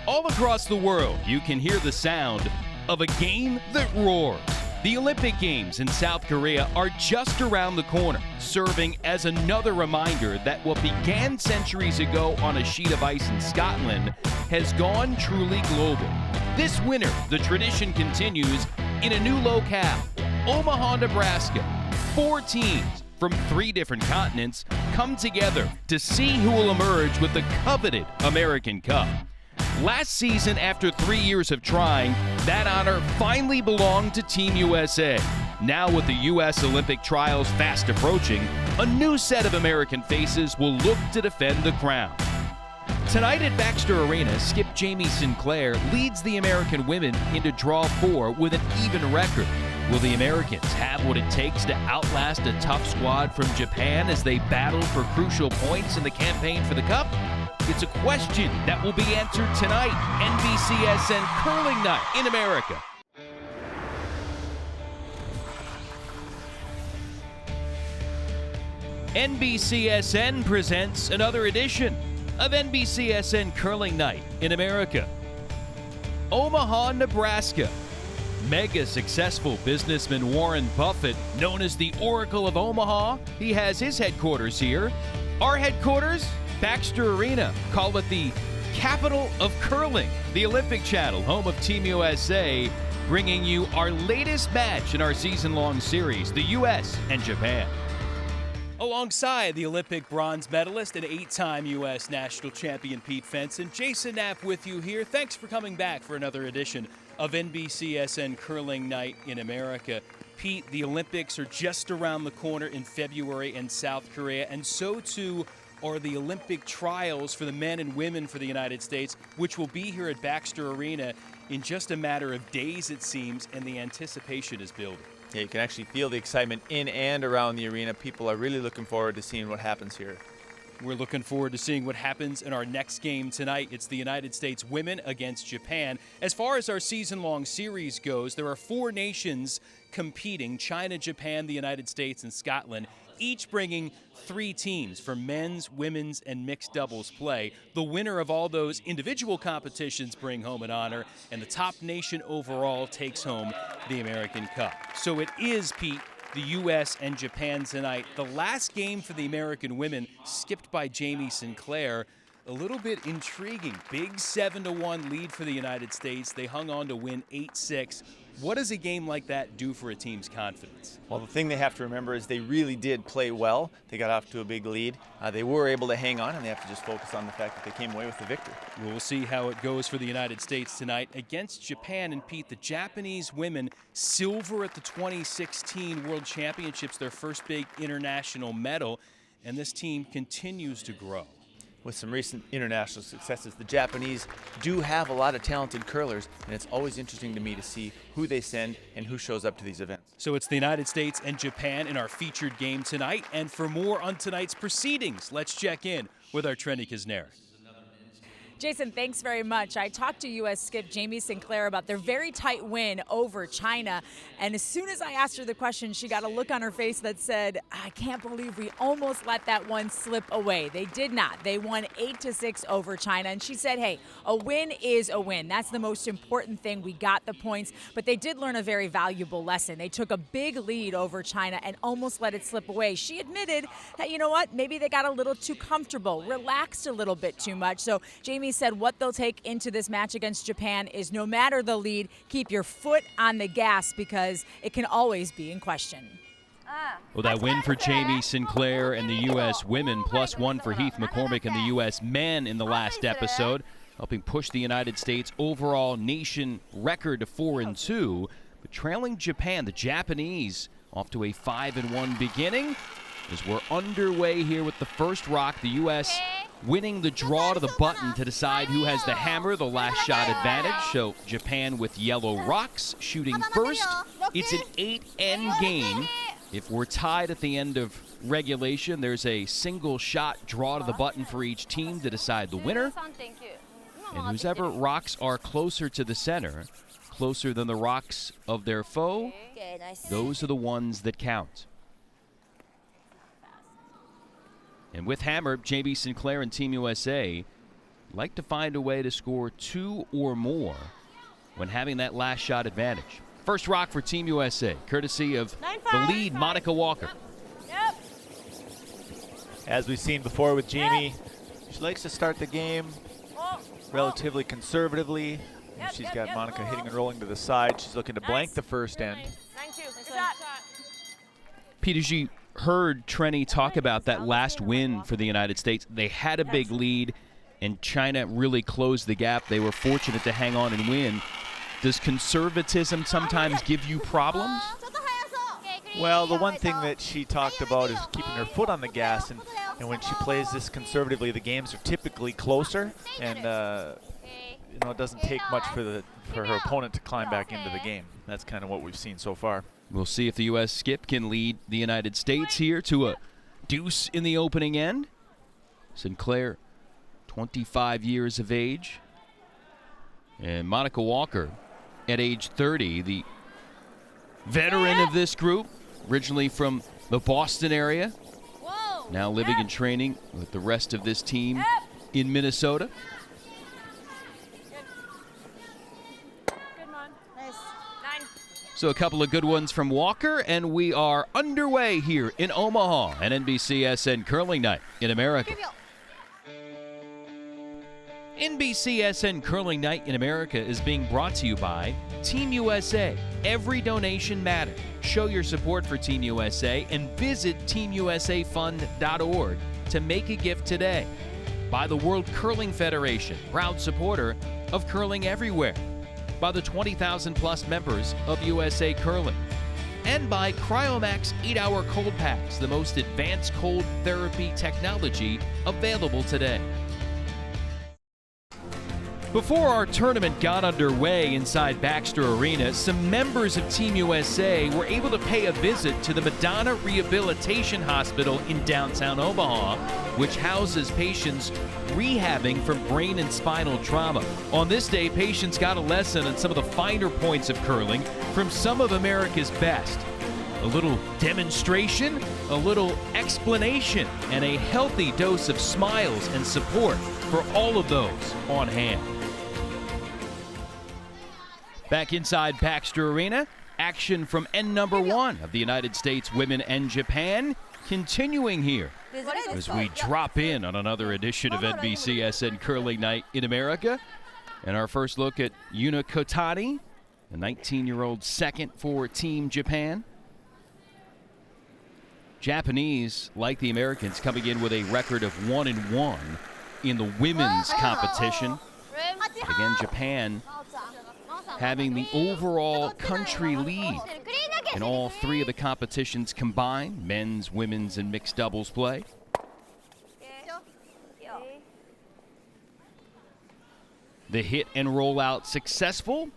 All across the world, you can hear the sound of a game that roars. The Olympic Games in South Korea are just around the corner, serving as another reminder that what began centuries ago on a sheet of ice in Scotland has gone truly global. This winter, the tradition continues in a new locale, Omaha, Nebraska. 4 teams from 3 different continents come together to see who will emerge with the coveted American Cup. Last season, after 3 years of trying, that honor finally belonged to Team USA. Now with the U.S. Olympic trials fast approaching, a new set of American faces will look to defend the crown. Tonight at Baxter Arena, skip Jamie Sinclair leads the American women into Draw 4 with an even record. Will the Americans have what it takes to outlast a tough squad from Japan as they battle for crucial points in the campaign for the Cup? It's a question that will be answered tonight. NBCSN Curling Night in America. NBCSN presents another edition of NBCSN Curling Night in America. Omaha, Nebraska. Mega successful businessman Warren Buffett, known as the Oracle of Omaha, he has his headquarters here. Our headquarters, Baxter Arena. Call it the capital of curling. The Olympic Channel, home of Team USA, bringing you our latest match in our season-long series, the U.S. and Japan. Alongside the Olympic bronze medalist and 8-time U.S. national champion Pete Fenson, Jason Knapp with you here. Thanks for coming back for another edition of NBCSN Curling Night in America. Pete, the Olympics are just around the corner in February in South Korea, and so too are the Olympic trials for the men and women for the United States, which will be here at Baxter Arena in just a matter of days, it seems, and the anticipation is building. Yeah, you can actually feel the excitement in and around the arena. People are really looking forward to seeing what happens here. We're looking forward to seeing what happens in our next game tonight. It's the United States women against Japan. As far as our season-long series goes, there are 4 nations competing: China, Japan, the United States, and Scotland, each bringing 3 teams for men's, women's, and mixed doubles play. The winner of all those individual competitions bring home an honor, and the top nation overall takes home the American Cup. So it is, Pete, the U.S. and Japan tonight. The last game for the American women, skipped by Jamie Sinclair, a little bit intriguing. Big 7-1 lead for the United States. They hung on to win 8-6. What does a game like that do for a team's confidence? Well, the thing they have to remember is they really did play well. They got off to a big lead. They were able to hang on, and they have to just focus on the fact that they came away with the victory. We'll see how it goes for the United States tonight against Japan. And Pete, the Japanese women, silver at the 2016 World Championships, their first big international medal, and this team continues to grow. With some recent international successes, the Japanese do have a lot of talented curlers, and it's always interesting to me to see who they send and who shows up to these events. So it's the United States and Japan in our featured game tonight. And for more on tonight's proceedings, let's check in with our Trendy Kisner. Jason, thanks very much. I talked to U.S. skip Jamie Sinclair about their very tight win over China, and as soon as I asked her the question, she got a look on her face that said, I can't believe we almost let that one slip away. They did not. They won 8-6 over China, and she said, hey, a win is a win. That's the most important thing. We got the points, but they did learn a very valuable lesson. They took a big lead over China and almost let it slip away. She admitted that, you know what, maybe they got a little too comfortable, relaxed a little bit too much. So Jamie said what they'll take into this match against Japan is no matter the lead, keep your foot on the gas because it can always be in question. Well, that win for Jamie Sinclair and the U.S. women, +1 for Heath McCormick and the U.S. men in the last episode, helping push the United States overall nation record to 4-2. But trailing Japan, the Japanese, off to a 5-1 beginning as we're underway here with the first rock. The U.S. winning the draw to the button to decide who has the hammer, the last shot advantage. So Japan with yellow rocks shooting first. It's an 8-end game. If we're tied at the end of regulation, there's a single shot draw to the button for each team to decide the winner. And whoever rocks are closer to the center, closer than the rocks of their foe, those are the ones that count. And with hammer, Jamie Sinclair and Team USA like to find a way to score 2 or more when having that last shot advantage. First rock for Team USA, courtesy of the lead, Monica Walker. Yep. As we've seen before with Jamie, she likes to start the game relatively conservatively. She's got Monica hitting and rolling to the side. She's looking to blank the first end. 9-2. Pete, as you heard Trenny talk about that last win for the United States, they had a big lead, and China really closed the gap. They were fortunate to hang on and win. Does conservatism sometimes give you problems? Well, the one thing that she talked about is keeping her foot on the gas, and when she plays this conservatively, the games are typically closer, and it doesn't take much for her opponent to climb back into the game. That's kind of what we've seen so far. We'll see if the U.S. skip can lead the United States here to a deuce in the opening end. Sinclair, 25 years of age, and Monica Walker at age 30, the veteran of this group, originally from the Boston area, now living and training with the rest of this team in Minnesota. So a couple of good ones from Walker, and we are underway here in Omaha, an NBCSN curling night in America. NBCSN Curling Night in America is being brought to you by Team USA. Every donation matters. Show your support for Team USA and visit teamusafund.org to make a gift today. By the World Curling Federation, proud supporter of curling everywhere. By the 20,000 plus members of USA Curling. And by Cryomax 8-hour cold packs, the most advanced cold therapy technology available today. Before our tournament got underway inside Baxter Arena, some members of Team USA were able to pay a visit to the Madonna Rehabilitation Hospital in downtown Omaha, which houses patients rehabbing from brain and spinal trauma. On this day, patients got a lesson on some of the finer points of curling from some of America's best. A little demonstration, a little explanation, and a healthy dose of smiles and support for all of those on hand. Back inside Baxter Arena, action from end number 1 of the United States women and Japan continuing here as we drop in on another edition of NBCSN Curling Night in America. And our first look at Yuna Kotani, the 19-year-old second for Team Japan. Japanese, like the Americans, coming in with a record of 1-1 in the women's competition. Again, Japan having the overall country lead in all 3 of the competitions combined, men's, women's, and mixed doubles play. The hit and roll out successful.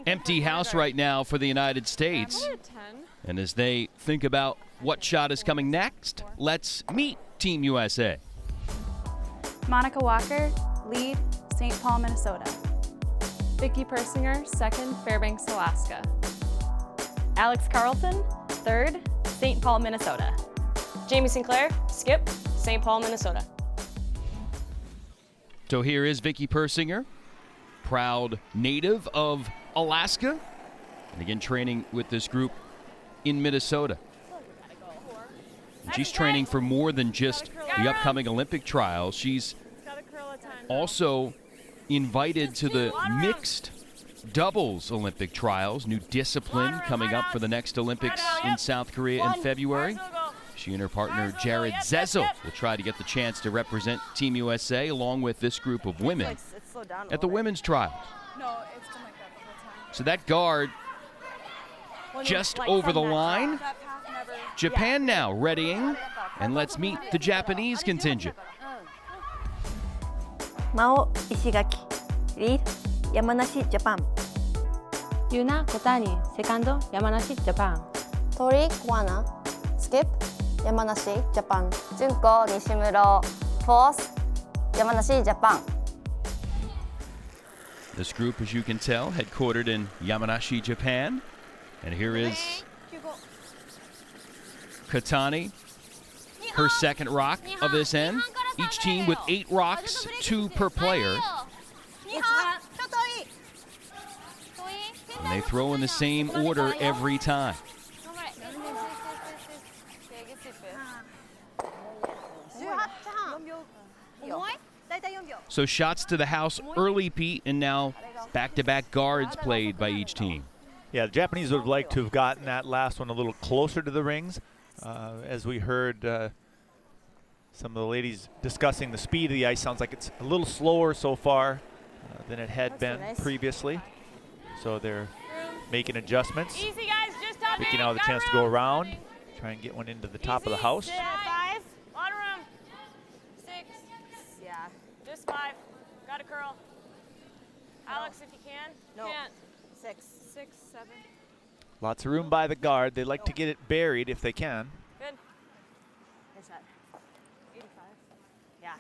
Empty house right now for the United States. And as they think about what shot is coming next, let's meet Team USA. Monica Walker, lead, St. Paul, Minnesota. Vicky Persinger, second, Fairbanks, Alaska. Alex Carlton, third, St. Paul, Minnesota. Jamie Sinclair, skip, St. Paul, Minnesota. So here is Vicky Persinger, proud native of Alaska, and again training with this group in Minnesota. And she's training for more than just the upcoming Olympic trials. She's also invited to the mixed doubles Olympic trials, new discipline coming up for the next Olympics in South Korea in February. She and her partner Jared Zezel will try to get the chance to represent Team USA along with this group of women at the women's trials. So that guard just over the line. Japan now readying, and let's meet the Japanese contingent. Mao Ishigaki, lead, Yamanashi, Japan. Yuna Kotani, secondo, Yamanashi, Japan. Tori Kwana, skip, Yamanashi, Japan. Junko Nishimuro, fourth, Yamanashi, Japan. This group, as you can tell, headquartered in Yamanashi, Japan. And here is Kotani, her second rock of this end Each team with 8 rocks, 2 per player. And they throw in the same order every time. So shots to the house early, Pete, and now back-to-back guards played by each team. Yeah, the Japanese would have liked to have gotten that last one a little closer to the rings. As we heard some of the ladies discussing the speed of the ice, sounds like it's a little slower so far than it had been previously. So they're making adjustments, picking out the chance to go around, try and get one into the top of the house. 5. Lot of room. 6. Yeah. Just 5. Got a curl. Alex, if you can. No. Can't. 6, 7. Lots of room by the guard. They like to get it buried if they can. Good. Where's that? 85. Yeah.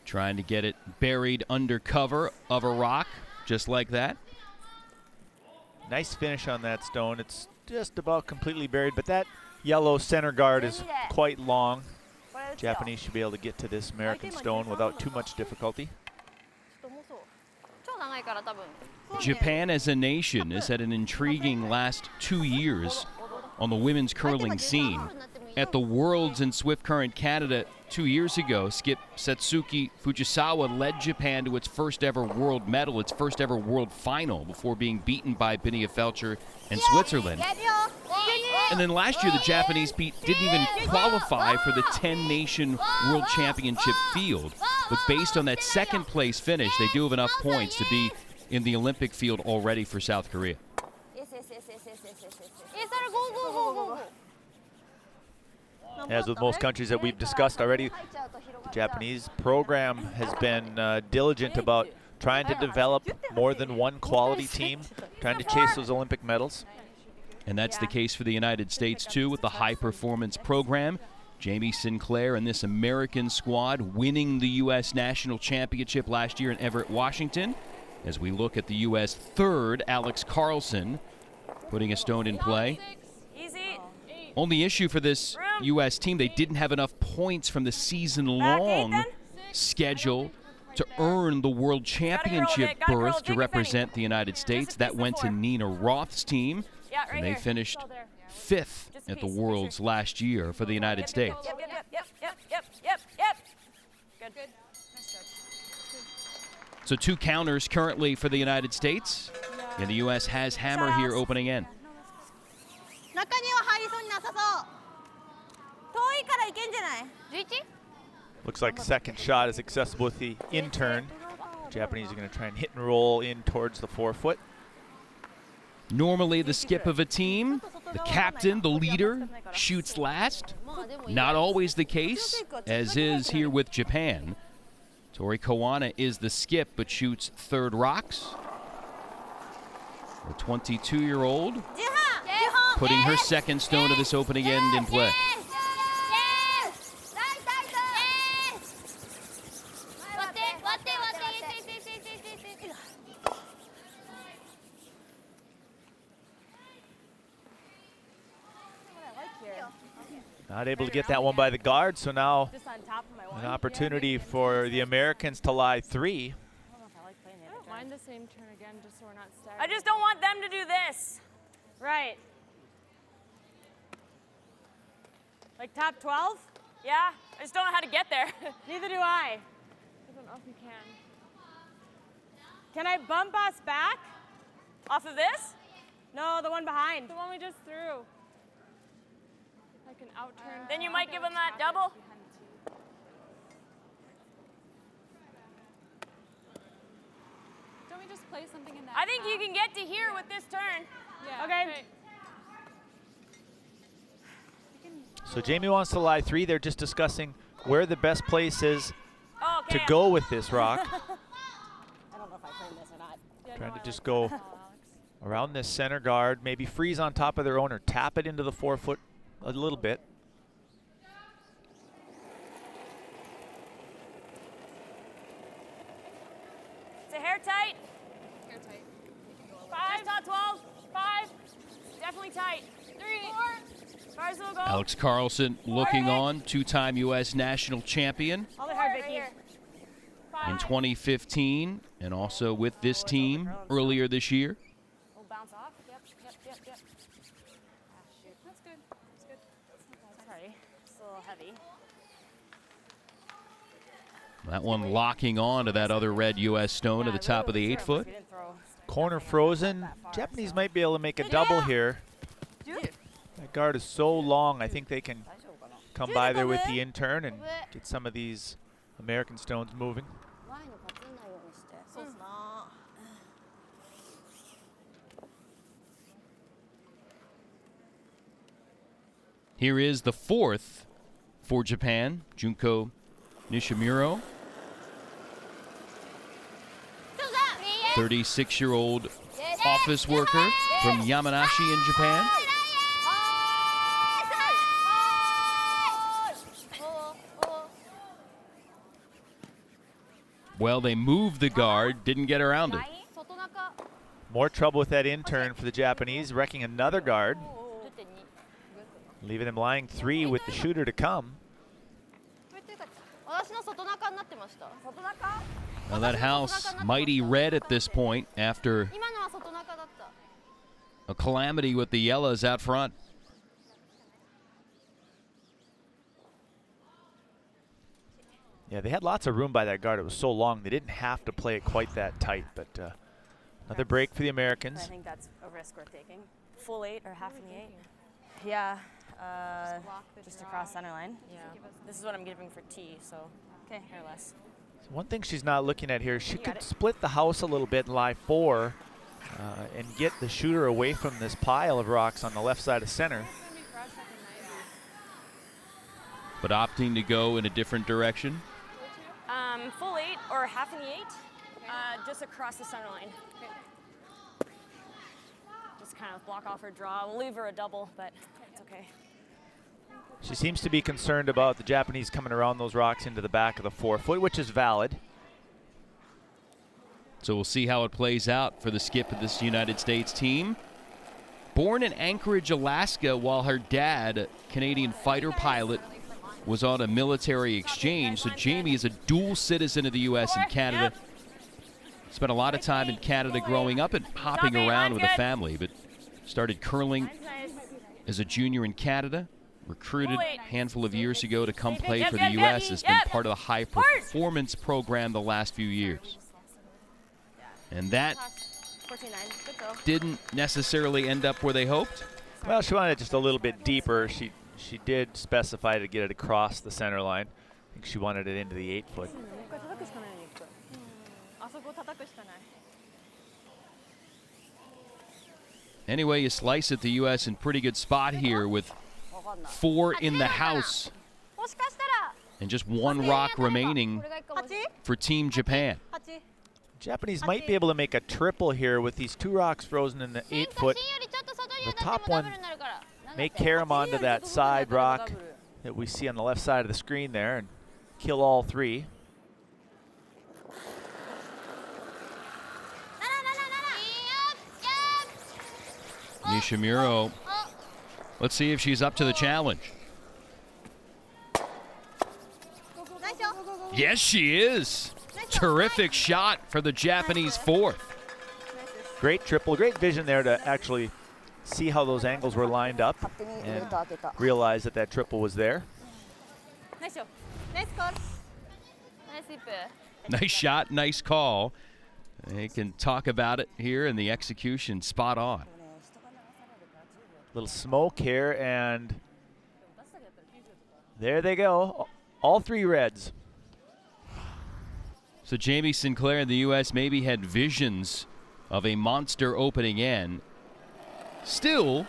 Trying to get it buried under cover of a rock, just like that. Nice finish on that stone. It's just about completely buried, but that yellow center guard is quite long. Japanese should be able to get to this American stone without too much difficulty. Japan as a nation has had an intriguing last 2 years on the women's curling scene. At the Worlds in Swift Current Canada 2 years ago, skip Satsuki Fujisawa led Japan to its first ever world medal, its first ever world final, before being beaten by Binia Felcher and Switzerland. And then last year, the Japanese didn't even qualify for the 10-nation World Championship field. But based on that second place finish, they do have enough points to be in the Olympic field already for South Korea. As with most countries that we've discussed already, the Japanese program has been diligent about trying to develop more than one quality team, trying to chase those Olympic medals. And that's the case for the United States, too, with the high-performance program. Jamie Sinclair and this American squad winning the U.S. National Championship last year in Everett, Washington. As we look at the U.S. third, Alex Carlson, putting a stone in play. Only issue for this U.S. team, they didn't have enough points from the season-long schedule to earn the World Championship berth to represent the United States. That went to Nina Roth's team, and they finished 5th at the Worlds last year for the United States. Good. So 2 counters currently for the United States, and the U.S. has hammer here opening end. Looks like second shot is accessible with the in-turn. Japanese are going to try and hit and roll in towards the 4-foot. Normally the skip of a team, the captain, the leader, shoots last. Not always the case, as is here with Japan. Tori Kawana is the skip, but shoots third rocks. The 22-year-old putting her second stone of this opening end in play. Not able to get that one by the guard, so now an opportunity for the Americans to lie 3. I don't mind the same turn again, just so we're not stagnant. I just don't want them to do this. Right. Like top 12? Yeah, I just don't know how to get there. Neither do I. I don't know if you can. Can I bump us back? Off of this? No, the one behind. The one we just threw. I can out-turn. Then you might give them that double. Don't we just play something in that? I think you can get to here with this turn. Yeah. Okay. So Jamie wants to lie 3. They're just discussing where the best place is Okay. to go with this rock. I don't know if I claim this or not. Trying to just go around this center guard, maybe freeze on top of their own or tap it into the 4-foot a little bit. It's a hair tight. Hair tight. 5, not 12. 5. Definitely tight. 3, 4, Alex Carlson looking on, two-time U.S. national champion Hold it hard, Vicky. in 2015, and also with this team earlier this year. We'll bounce off. Yep. Ah, shoot. That's good. That's good. Sorry, it's a little heavy. That one locking on to that other red U.S. stone at the top of the 8-foot. We didn't throw. Corner frozen. Japanese might be able to make a double here. That guard is so long, I think they can come by there with the in-turn and get some of these American stones moving. Here is the fourth for Japan, Junko Nishimuro. 36-year-old office worker from Yamanashi in Japan. Well, they moved the guard, didn't get around it. More trouble with that in-turn for the Japanese, wrecking another guard, leaving them lying 3 with the shooter to come. Now that house mighty red at this point after a calamity with the yellows out front. Yeah, they had lots of room by that guard. It was so long, they didn't have to play it quite that tight. But another break for the Americans. I think that's a risk we're taking. Full 8 or half in the 8? Yeah, just across center line. Yeah. This is what I'm giving for T, so okay, or less. So one thing she's not looking at here, she could split the house a little bit and lie 4 and get the shooter away from this pile of rocks on the left side of center. But opting to go in a different direction. Full 8 or half in the 8, just across the center line. Just kind of block off her draw. We'll leave her a double, but it's okay. She seems to be concerned about the Japanese coming around those rocks into the back of the 4-foot, which is valid. So we'll see how it plays out for the skip of this United States team. Born in Anchorage, Alaska, while her dad, a Canadian fighter pilot, was on a military exchange. So Jamie is a dual citizen of the U.S. and Canada. Spent a lot of time in Canada growing up and hopping around with a family, but started curling as a junior in Canada. Recruited a handful of years ago to come play for the U.S. Has been part of the high performance program the last few years. And that didn't necessarily end up where they hoped. Well, she wanted it just a little bit deeper. She did specify to get it across the center line. I think she wanted it into the 8-foot. Anyway, you slice it, the U.S. in pretty good spot here with 4 in the house and just 1 rock remaining for Team Japan. Japanese might be able to make a triple here with these 2 rocks frozen in the 8-foot. The top one may carry them onto that side rock that we see on the left side of the screen there and kill all 3. Nishimuro, let's see if she's up to the challenge. Yes, she is. Terrific shot for the Japanese 4th. Great triple, great vision there to actually see how those angles were lined up and realize that that triple was there. Nice job. Nice call. Nice shot, nice call. They can talk about it here, and the execution spot on. Little smoke here, and there they go. All 3 reds. So Jamie Sinclair and the U.S. maybe had visions of a monster opening end. Still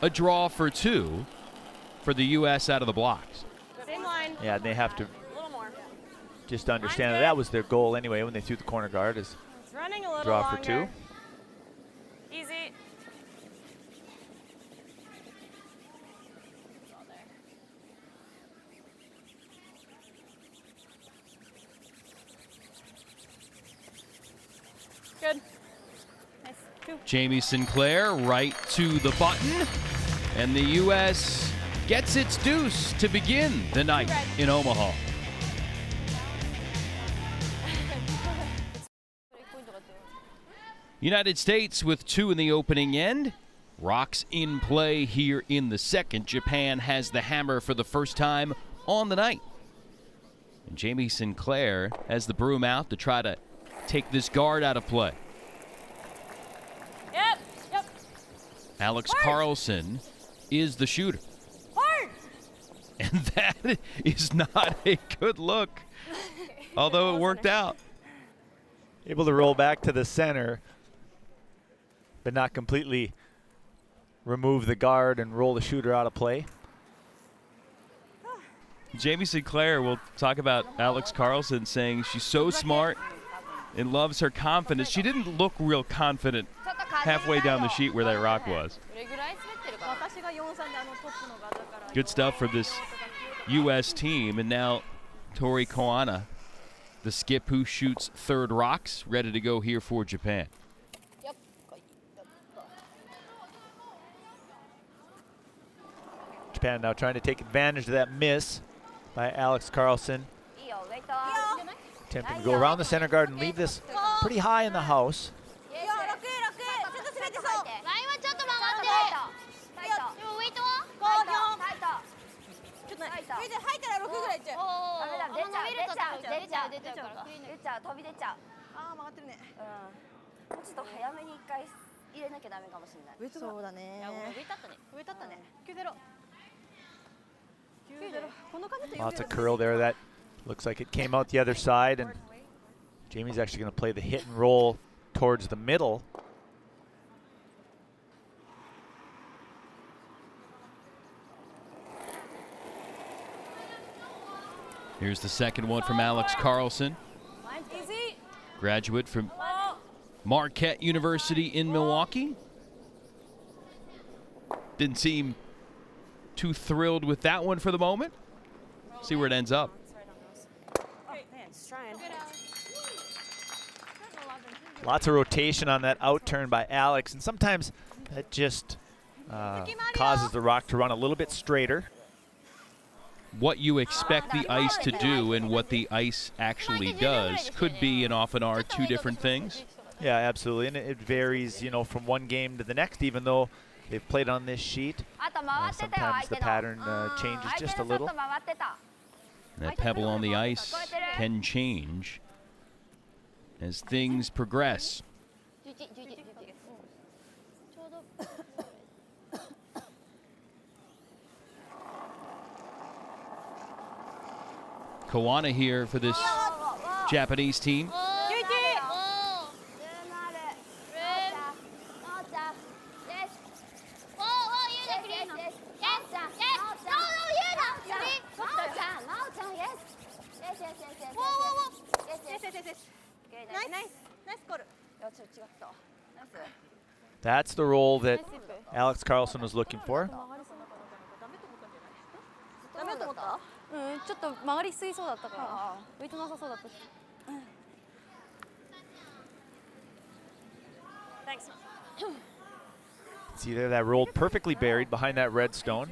a draw for 2 for the U.S. out of the blocks. Same line. Yeah, they have to just understand that was their goal anyway when they threw the corner guard, is Running a little draw longer. for 2. Easy. Good. Nice. 2. Jamie Sinclair right to the button, and the U.S. gets its deuce to begin the night in Omaha. United States with 2 in the opening end. Rocks in play here in the second. Japan has the hammer for the first time on the night. And Jamie Sinclair has the broom out to try to take this guard out of play. Yep. Alex Carlson is the shooter. And that is not a good look, although it worked out. Able to roll back to the center, but not completely remove the guard and roll the shooter out of play. Jamie Sinclair will talk about Alex Carlson, saying she's so smart and loves her confidence. She didn't look real confident halfway down the sheet where that rock was. Good stuff for this U.S. team. And now Tori Koana, the skip who shoots third rocks, ready to go here for Japan. Japan now trying to take advantage of that miss by Alex Carlson. Attempting to go around the center guard and leave this pretty high in the house. Lots of curl there. That looks like it came out the other side, and Jamie's actually going to play the hit and roll towards the middle. Here's the second one from Alex Carlson, graduate from Marquette University in Milwaukee. Didn't seem too thrilled with that one for the moment. See where it ends up. Lots of rotation on that out turn by Alex, and sometimes that just causes the rock to run a little bit straighter. What you expect the ice to do and what the ice actually does could be and often are two different things. Yeah, absolutely, and it varies, you know, from one game to the next, even though they've played on this sheet. Sometimes the pattern changes just a little. That pebble on the ice can change as things progress. Koana here for this Japanese team. That's the roll that Alex Carlson was looking for. Thanks. See there, that rolled perfectly buried behind that red stone.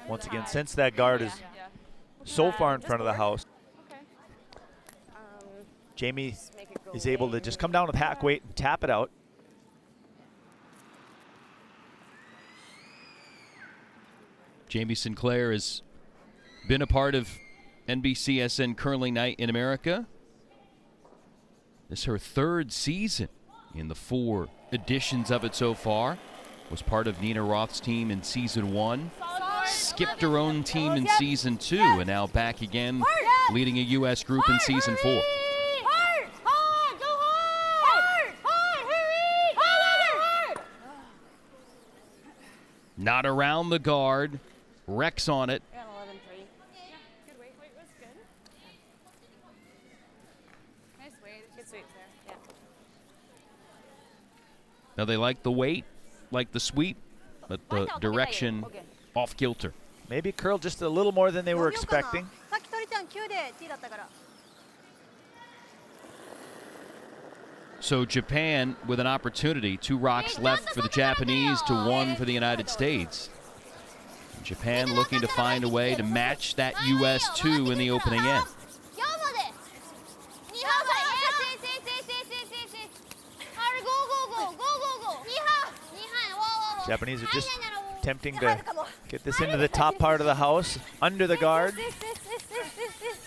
Once again, since that guard is so far in front of the house, Jamie is able to just come down with hack weight and tap it out. Jamie Sinclair has been a part of NBCSN Curling Night in America. This is her third season in the 4 editions of it so far. Was part of Nina Roth's team in season 1. Skipped her own team in season 2, and now back again leading a U.S. group in season 4. Not around the guard. Rex on it. Good weight. Weight was good. Nice weight. Good sweep there. Yeah. Now they like the weight, like the sweep, but the direction off kilter. Maybe curled just a little more than they were expecting. So Japan with an opportunity. 2 rocks left for the Japanese to 1 for the United States. Japan looking to find a way to match that U.S. 2 in the opening end. Japanese are just attempting to get this into the top part of the house, under the guard.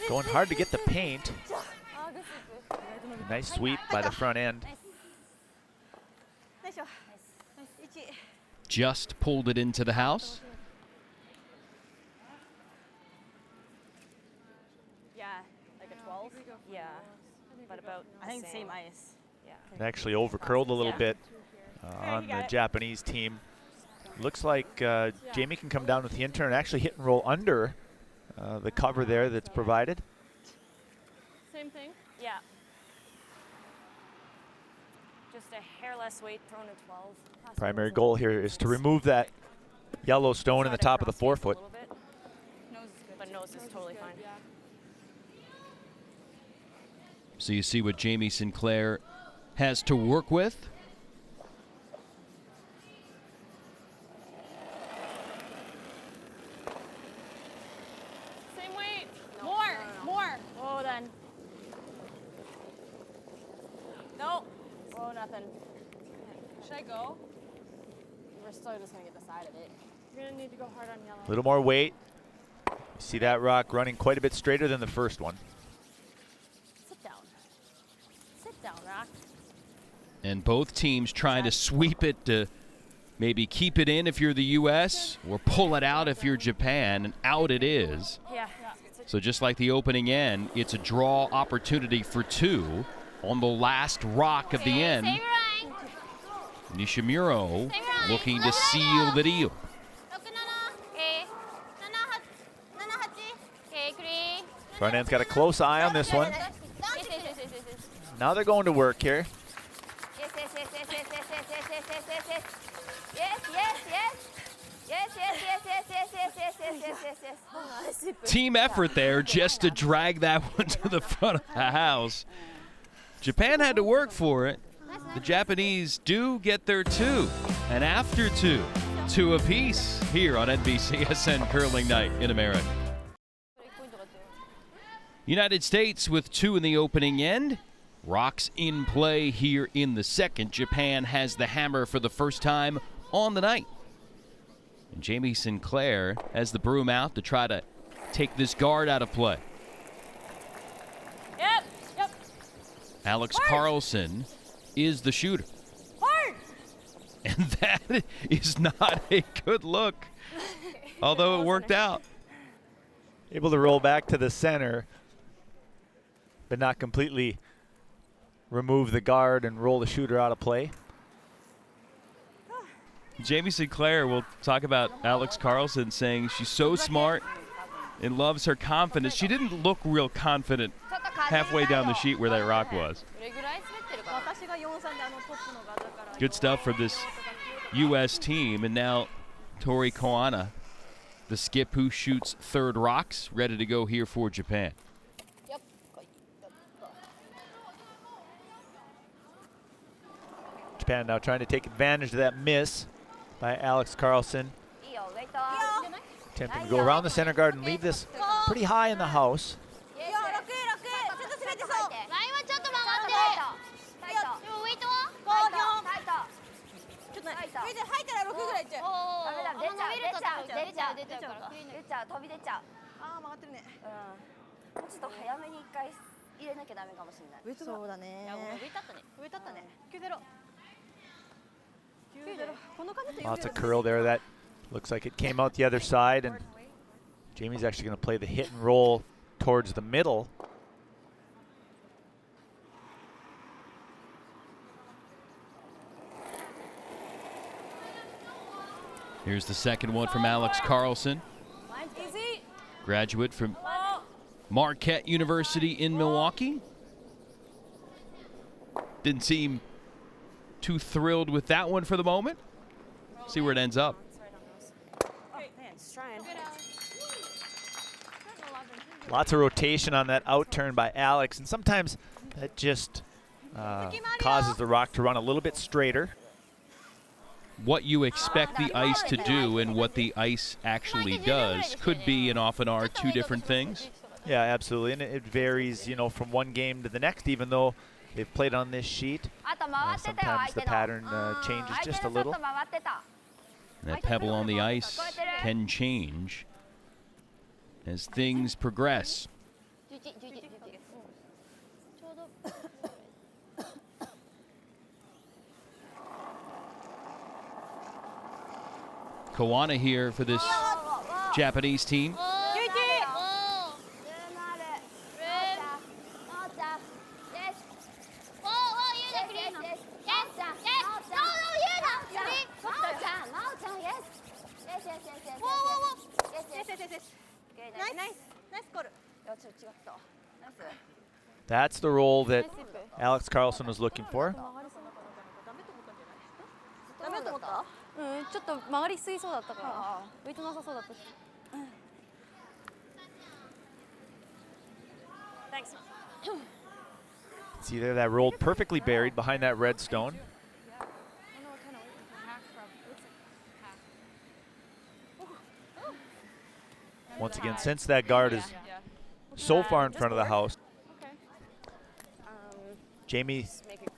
Going hard to get the paint. Nice sweep by the front end. Just pulled it into the house. Yeah, like a 12? Yeah, but about I think same ice. Yeah. It actually over curled a little bit on the Japanese team. Looks like Jamie can come down with the intern and actually hit and roll under the cover there that's provided. Same thing. Yeah. Just a hair less weight thrown at 12. Primary goal here is to remove that yellow stone in the top of the forefoot. But nose is totally fine. So you see what Jamie Sinclair has to work with. Same weight. No, More. no, no. More. Oh, then. No. Oh, nothing. Should I go? We're still just gonna get the side of it. You're gonna need to go hard on yellow. A little more weight. You see that rock running quite a bit straighter than the first one. Sit down. Sit down, Rock. And both teams trying to sweep it to maybe keep it in if you're the U.S. or pull it out if you're Japan, and out it is. Yeah. So just like the opening end, it's a draw opportunity for 2 on the last rock of the end. Nishimuro looking to seal the deal. Front end's got a close eye on this one. Now they're going to work here. Team effort there just to drag that one to the front of the house. Japan had to work for it. The Japanese do get their 2, and after 2 apiece here on NBCSN Curling Night in America. United States with 2 in the opening end. Rocks in play here in the second. Japan has the hammer for the first time on the night. And Jamie Sinclair has the broom out to try to take this guard out of play. Yep. Alex Carlson is the shooter. Hard. And that is not a good look, although it worked out. Able to roll back to the center, but not completely remove the guard and roll the shooter out of play. Jamie Sinclair will talk about Alex Carlson, saying she's so smart and loves her confidence. She didn't look real confident halfway down the sheet where that rock was. Good stuff from this U.S. team. And now Tori Koana, the skip who shoots 3rd rocks, ready to go here for Japan. Japan now trying to take advantage of that miss by Alex Carlson. Attempting to go around the center guard and leave this pretty high in the house. Lots of curl there. That looks like it came out the other side, and Jamie's actually going to play the hit and roll towards the middle. Here's the second one from Alex Carlson, graduate from Marquette University in Milwaukee. Didn't seem too thrilled with that one for the moment. See where it ends up. Lots of rotation on that out turn by Alex, and sometimes that just causes the rock to run a little bit straighter. What you expect the ice to do and what the ice actually does could be and often are two different things. Yeah, absolutely, and it varies, you know, from one game to the next, even though they've played on this sheet. Sometimes the pattern changes just a little. That pebble on the ice can change as things progress. Kawana here for this Japanese team. That's the roll that Alex Carlson was looking for. ちょっと曲がりすぎそうだったから浮いてなさそうだったし。Thanks. See there, that rolled perfectly buried behind that red stone. Once again, since that guard is so far in front of the house, Jamie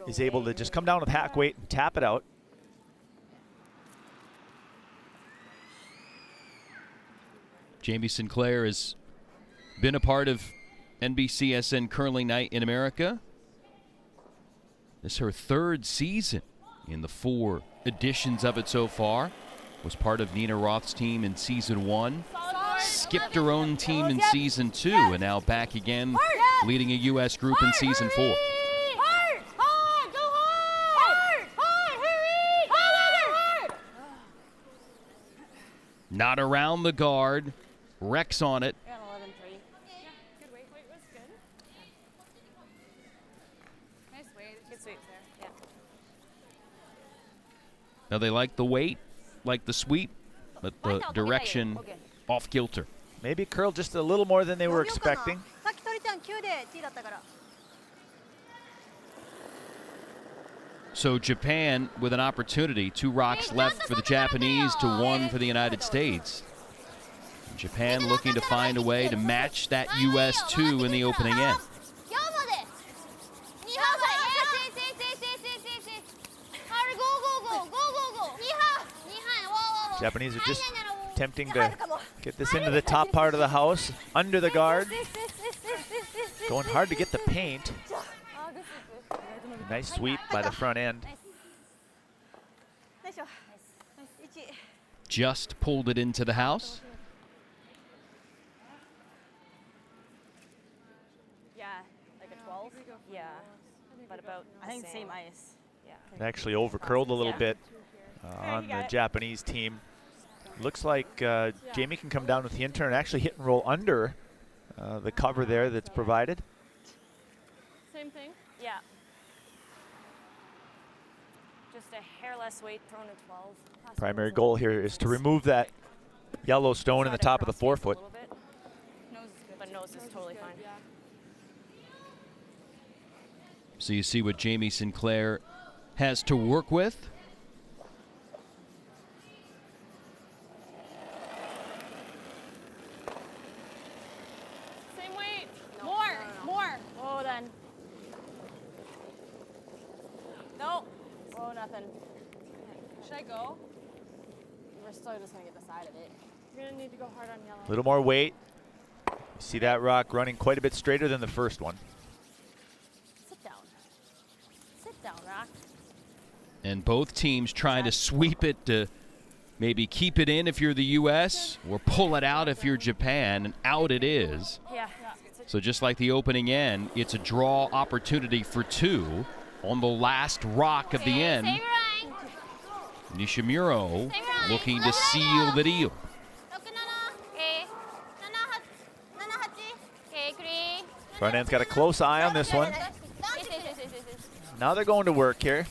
is able to just come down with hack weight and tap it out. Jamie Sinclair has been a part of NBCSN Curling Night in America. This is her third season in the 4 editions of it so far. Was part of Nina Roth's team in season 1. Skipped her own team in season 2 and now back again leading a U.S. group in season 4. Not around the guard. Rex on it. I got 11-3. Good weight. Weight was good. Nice weight. Good sweep there. Yeah. Now they like the weight, like the sweep, but the direction off kilter. Maybe curled just a little more than they were expecting. さっき取りたん9で T だったから。 So Japan with an opportunity, 2 rocks left for the Japanese to 1 for the United States. Japan looking to find a way to match that U.S. 2 in the opening end. Japanese are just attempting to get this into the top part of the house, under the guard. Going hard to get the paint. Nice sweep by the front end. Just pulled it into the house. Yeah, like a 12? Yeah, but about I think same ice. Yeah. It actually over curled a little bit on the Japanese team. Looks like Jamie can come down with the intern and actually hit and roll under the cover there that's provided. Same thing. Yeah. Just a hair less weight thrown at 12. Primary goal here is to remove that yellow stone in the top of the forefoot. But nose is totally fine. So you see what Jamie Sinclair has to work with. Same weight. More. Oh, then. No. Oh, nothing. Should I go? We're still just going to get the side of it. You're gonna need to go hard on yellow. A little more weight. You see that rock running quite a bit straighter than the first one. Sit down. Sit down, Rock. And both teams trying to sweep it to maybe keep it in if you're the U.S. or pull it out if you're Japan, and out it is. Yeah. So just like the opening end, it's a draw opportunity for 2 on the last rock of the end. Nishimuro looking to seal the deal. Front end's got a close eye on this one. Now they're going to work here.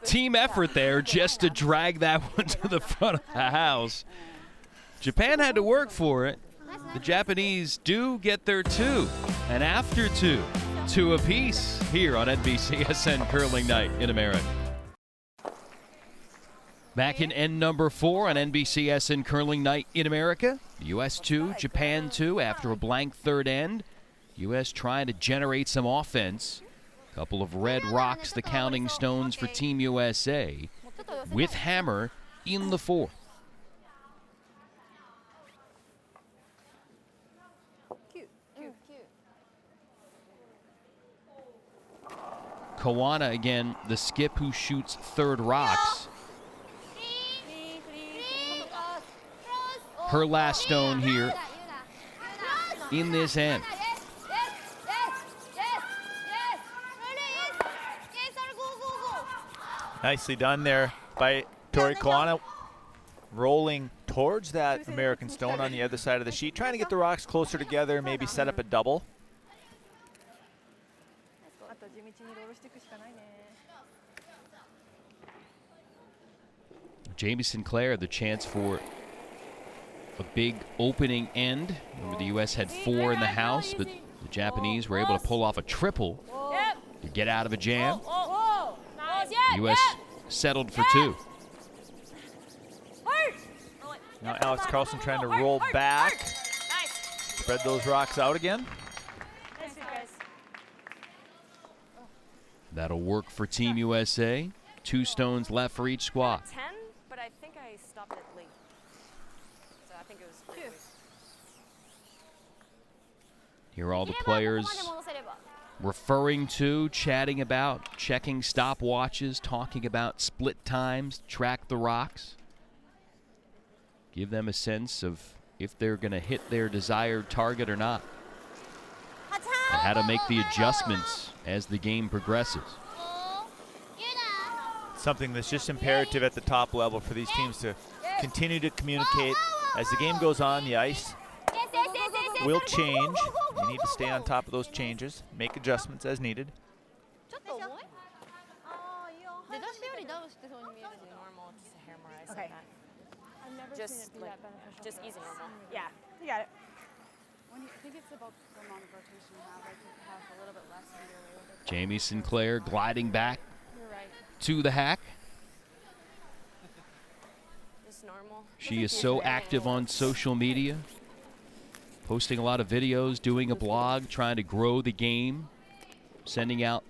Team effort there just to drag that one to the front of the house. Japan had to work for it. The Japanese do get their 2, and after 2 apiece here on NBCSN Curling Night in America. Back in end number 4 on NBCSN Curling Night in America. U.S. 2, Japan 2 after a blank third end. U.S. trying to generate some offense. Couple of red rocks, the counting stones for Team USA, with hammer in the 4th. Kawana again, the skip who shoots third rocks. Her last stone here in this end. Nicely done there by Tori Kawana, rolling towards that American stone on the other side of the sheet, trying to get the rocks closer together, maybe set up a double. Jamie Sinclair, the chance for a big opening end. Remember, the U.S. had 4 in the house, but the Japanese were able to pull off a triple to get out of a jam. The U.S. settled for 2. Now Alex Carlson trying to roll back, spread those rocks out again. That'll work for Team USA. 2 stones left for each squad. 10, but I think I stopped it late. So I think it was pretty quick. Here are all the players referring to, chatting about, checking stopwatches, talking about split times, track the rocks. Give them a sense of if they're going to hit their desired target or not, and how to make the adjustments as the game progresses. Something that's just imperative at the top level for these teams to continue to communicate. As the game goes on, the ice will change. You need to stay on top of those changes, make adjustments as needed. Normal, just a hair more ice Okay. like that. I've never Just seen it be like, that beneficial. just easy normal. Yeah, you got it. When you, I think it's about the amount of rotation you have. Like you have a little bit less and you're a little bit. Jamie Sinclair gliding back You're right. to the hack. Just normal. She is so active on social media, posting a lot of videos, doing a blog, trying to grow the game, sending out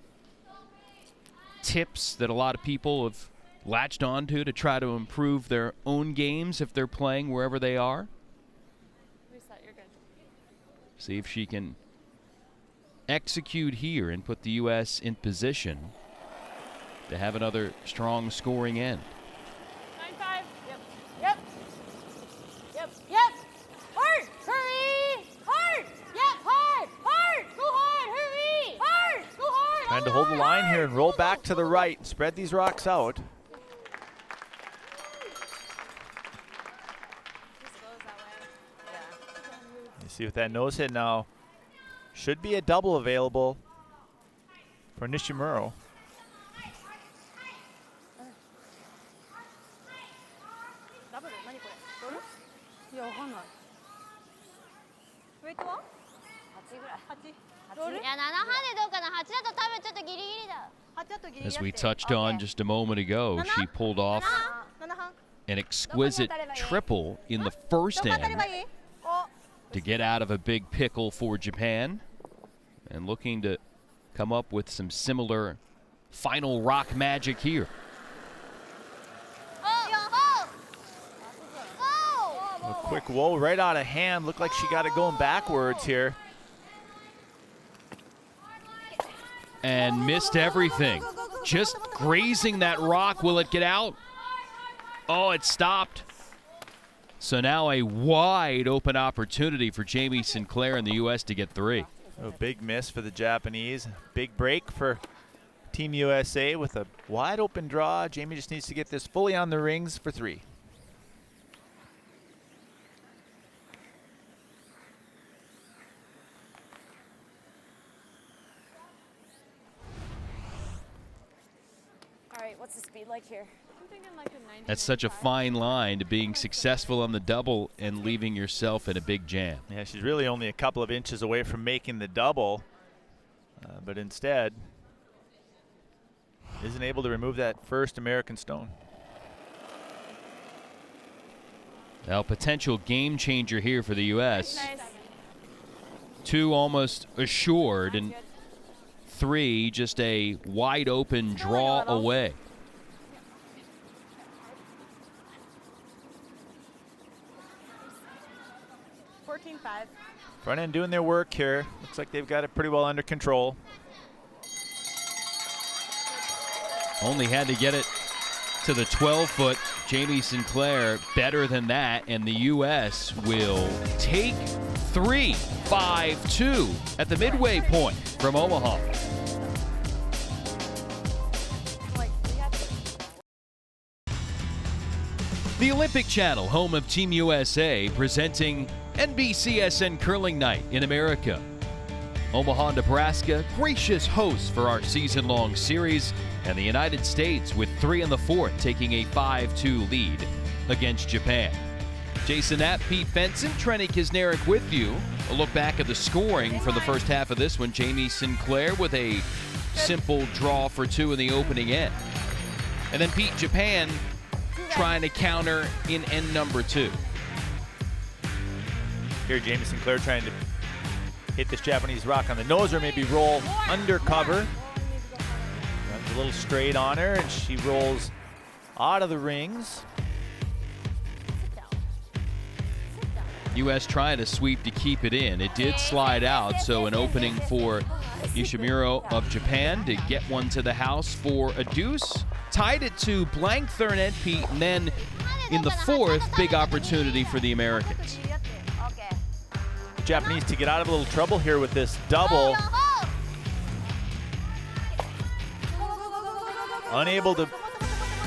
tips that a lot of people have latched onto to try to improve their own games if they're playing wherever they are. Reset, you're good. See if she can execute here and put the U.S. in position to have another strong scoring end. 9-5. Yep. Yep. Yep. Yep. Hard. Hurry. Hard. Yep. Hard. Hard. Go hard. Hurry. Hard. Go hard. Trying to hold the line here and roll back to the right and spread these rocks out. You see with that nose hit now, should be a double available for Nishimuro. As we touched on just a moment ago, she pulled off an exquisite triple in the first end to get out of a big pickle for Japan, and looking to come up with some similar final rock magic here. A quick whoa right out of hand. Looked like she got it going backwards here. And missed everything. Just grazing that rock. Will it get out? Oh, it stopped. So now a wide open opportunity for Jamie Sinclair and the U.S. to get 3. A big miss for the Japanese. Big break for Team USA with a wide open draw. Jamie just needs to get this fully on the rings for 3. All right, what's the speed you'd like here? I'm thinking like a 90. That's such a fine line to being successful on the double and leaving yourself in a big jam. Yeah, she's really only a couple of inches away from making the double, but instead isn't able to remove that first American stone. Now, potential game changer here for the U.S. Nice. 2 almost assured, and 3 just a wide open draw away. Front end doing their work here. Looks like they've got it pretty well under control. Only had to get it to the 12-foot. Jamie Sinclair better than that, and the U.S. will take 3, 5-2 at the midway point from Omaha. The Olympic Channel, home of Team USA, presenting NBCSN Curling Night in America. Omaha, Nebraska, gracious hosts for our season-long series, and the United States with 3 in the 4th, taking a 5-2 lead against Japan. Jason Knapp, Pete Fenson, Trenny Kisnerick with you. A look back at the scoring for the first half of this one. Jamie Sinclair with a simple draw for 2 in the opening end. And then Pete, Japan trying to counter in end number 2. Here, Jamie Sinclair trying to hit this Japanese rock on the nose or maybe roll under cover. Runs a little straight on her, and she rolls out of the rings. U.S. trying to sweep to keep it in. It did slide out, so an opening for Ishimuro of Japan to get one to the house for a deuce. Tied it to blank third end, Pete, and then in the 4th, big opportunity for the Americans. Japanese to get out of a little trouble here with this double. Unable to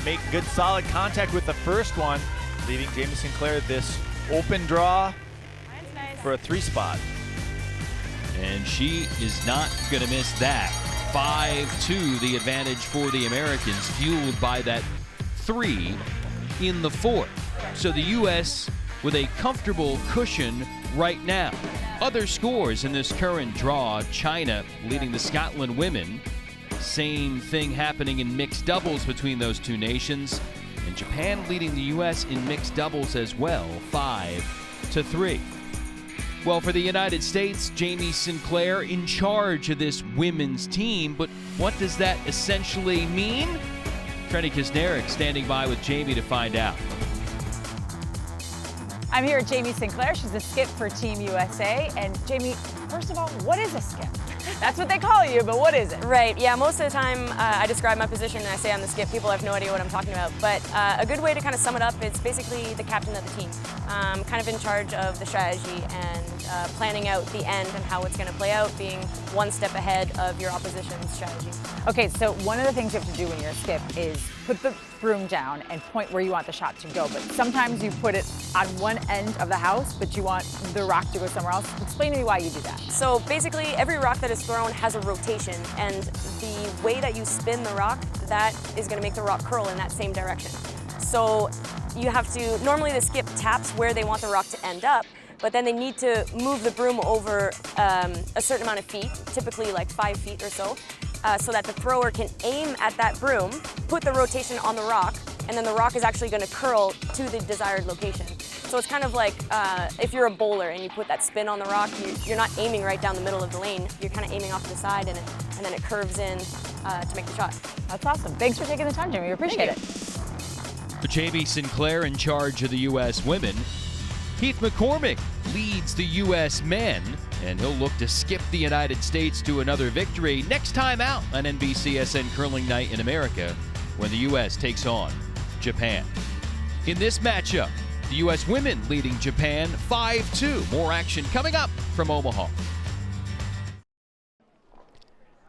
make good solid contact with the first one, leaving Jamie Sinclair this open draw for a 3 spot. And she is not going to miss that. 5-2 the advantage for the Americans, fueled by that 3 in the 4th. So the U.S. with a comfortable cushion right now. Other scores in this current draw: China leading the Scotland women. Same thing happening in mixed doubles between those two nations. And Japan leading the U.S. in mixed doubles as well, 5-3. Well, for the United States, Jamie Sinclair in charge of this women's team, but what does that essentially mean? Trenny Kisnerick standing by with Jamie to find out. I'm here with Jamie Sinclair. She's a skip for Team USA. And Jamie, first of all, what is a skip? That's what they call you, but what is it? Right, yeah, most of the time I describe my position and I say I'm the skip. People have no idea what I'm talking about. But a good way to kind of sum it up is basically the captain of the team. Kind of in charge of the strategy and planning out the end and how it's going to play out, being one step ahead of your opposition's strategy. Okay, so one of the things you have to do when you're a skip is put the broom down and point where you want the shot to go. But sometimes you put it on one end of the house, but you want the rock to go somewhere else. Explain to me why you do that. So basically, every rock that is thrown has a rotation, and the way that you spin the rock, that is going to make the rock curl in that same direction. So you have to, normally the skip taps where they want the rock to end up, but then they need to move the broom over a certain amount of feet, typically like 5 feet or so that the thrower can aim at that broom, put the rotation on the rock, and then the rock is actually going to curl to the desired location. So it's kind of like if you're a bowler and you put that spin on the rock, you're not aiming right down the middle of the lane. You're kind of aiming off to the side, and then it curves in to make the shot. That's awesome. Thanks for taking the time, Jamie. We appreciate it. Jamie Sinclair in charge of the U.S. women. Heath McCormick leads the U.S. men, and he'll look to skip the United States to another victory next time out on NBCSN Curling Night in America when the U.S. takes on Japan. In this matchup, the U.S. women leading Japan 5-2. More action coming up from Omaha.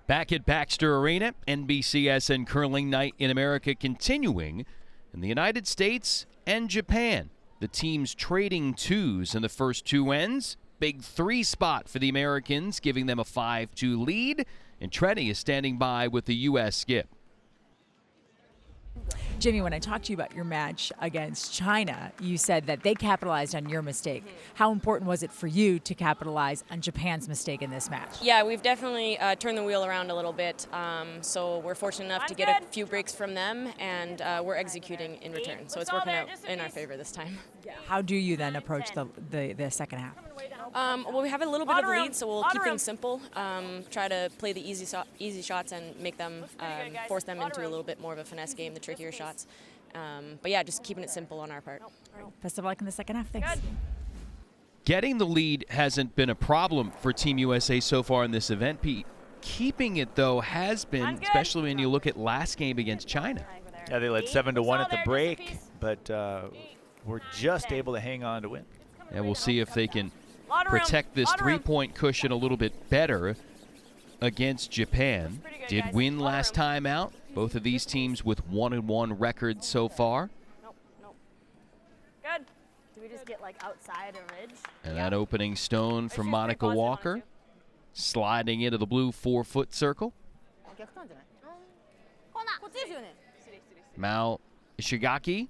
Back at Baxter Arena, NBCSN Curling Night in America continuing in the United States and Japan. The teams trading twos in the first 2 ends. Big 3 spot for the Americans, giving them a 5-2 lead. And Trenny is standing by with the U.S. skip. Jimmy, when I talked to you about your match against China, you said that they capitalized on your mistake. How important was it for you to capitalize on Japan's mistake in this match? Yeah, we've definitely turned the wheel around a little bit. So we're fortunate enough to get a few breaks from them, and we're executing in return. So it's working out in our favor this time. How do you then approach the second half? Well, we have a little bit of a lead, so we'll keep things simple. Try to play the easy shots and make them force them into a little bit more of a finesse game, the trickier shots. But yeah, just keeping it simple on our part. Best of luck in the second half. Thanks. Getting the lead hasn't been a problem for Team USA so far in this event, Pete. Keeping it, though, has been, especially when you look at last game against China. Yeah, they led 7-1 at the break, but were just able to hang on to win. And we'll see if they can protect this three-point cushion a little bit better against Japan. Did win last time out. Both of these teams with 1-1 records so far. Nope. Good. Do we just get like outside a ridge? And that opening stone from Monica Walker, sliding into the blue 4-foot circle. Mao Ishigaki.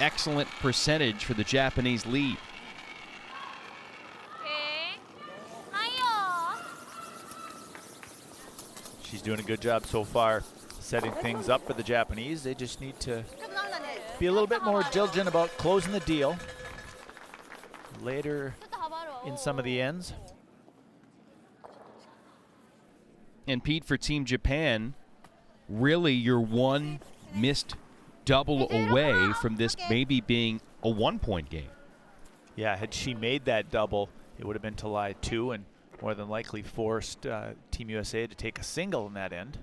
Excellent percentage for the Japanese lead. She's doing a good job so far setting things up for the Japanese. They just need to be a little bit more diligent about closing the deal later in some of the ends. And Pete, for Team Japan, really you're one missed double away from this maybe being a 1-point game. Yeah, had she made that double, it would have been to lie 2 and more than likely forced Team USA to take a single in that end.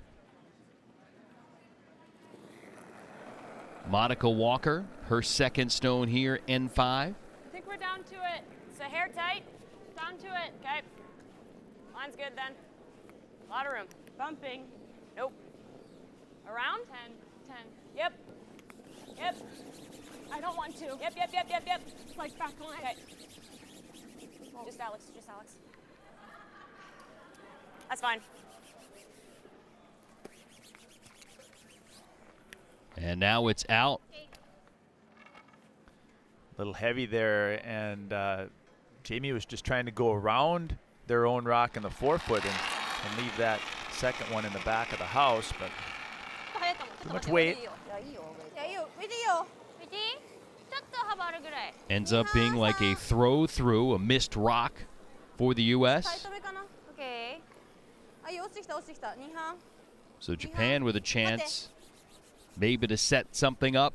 Monica Walker, her second stone here, N5. I think we're down to it. So hair tight. Down to it. Okay. Line's good then. A lot of room. Bumping. Nope. Around? 10. Yep. I don't want to. Yep. It's like back line. Okay. Just Alex. That's fine. And now it's out. A little heavy there, and Jamie was just trying to go around their own rock in the 4-foot and leave that second one in the back of the house, but too much weight. Ends up being like a throw through, a missed rock for the U.S. So Japan with a chance maybe to set something up.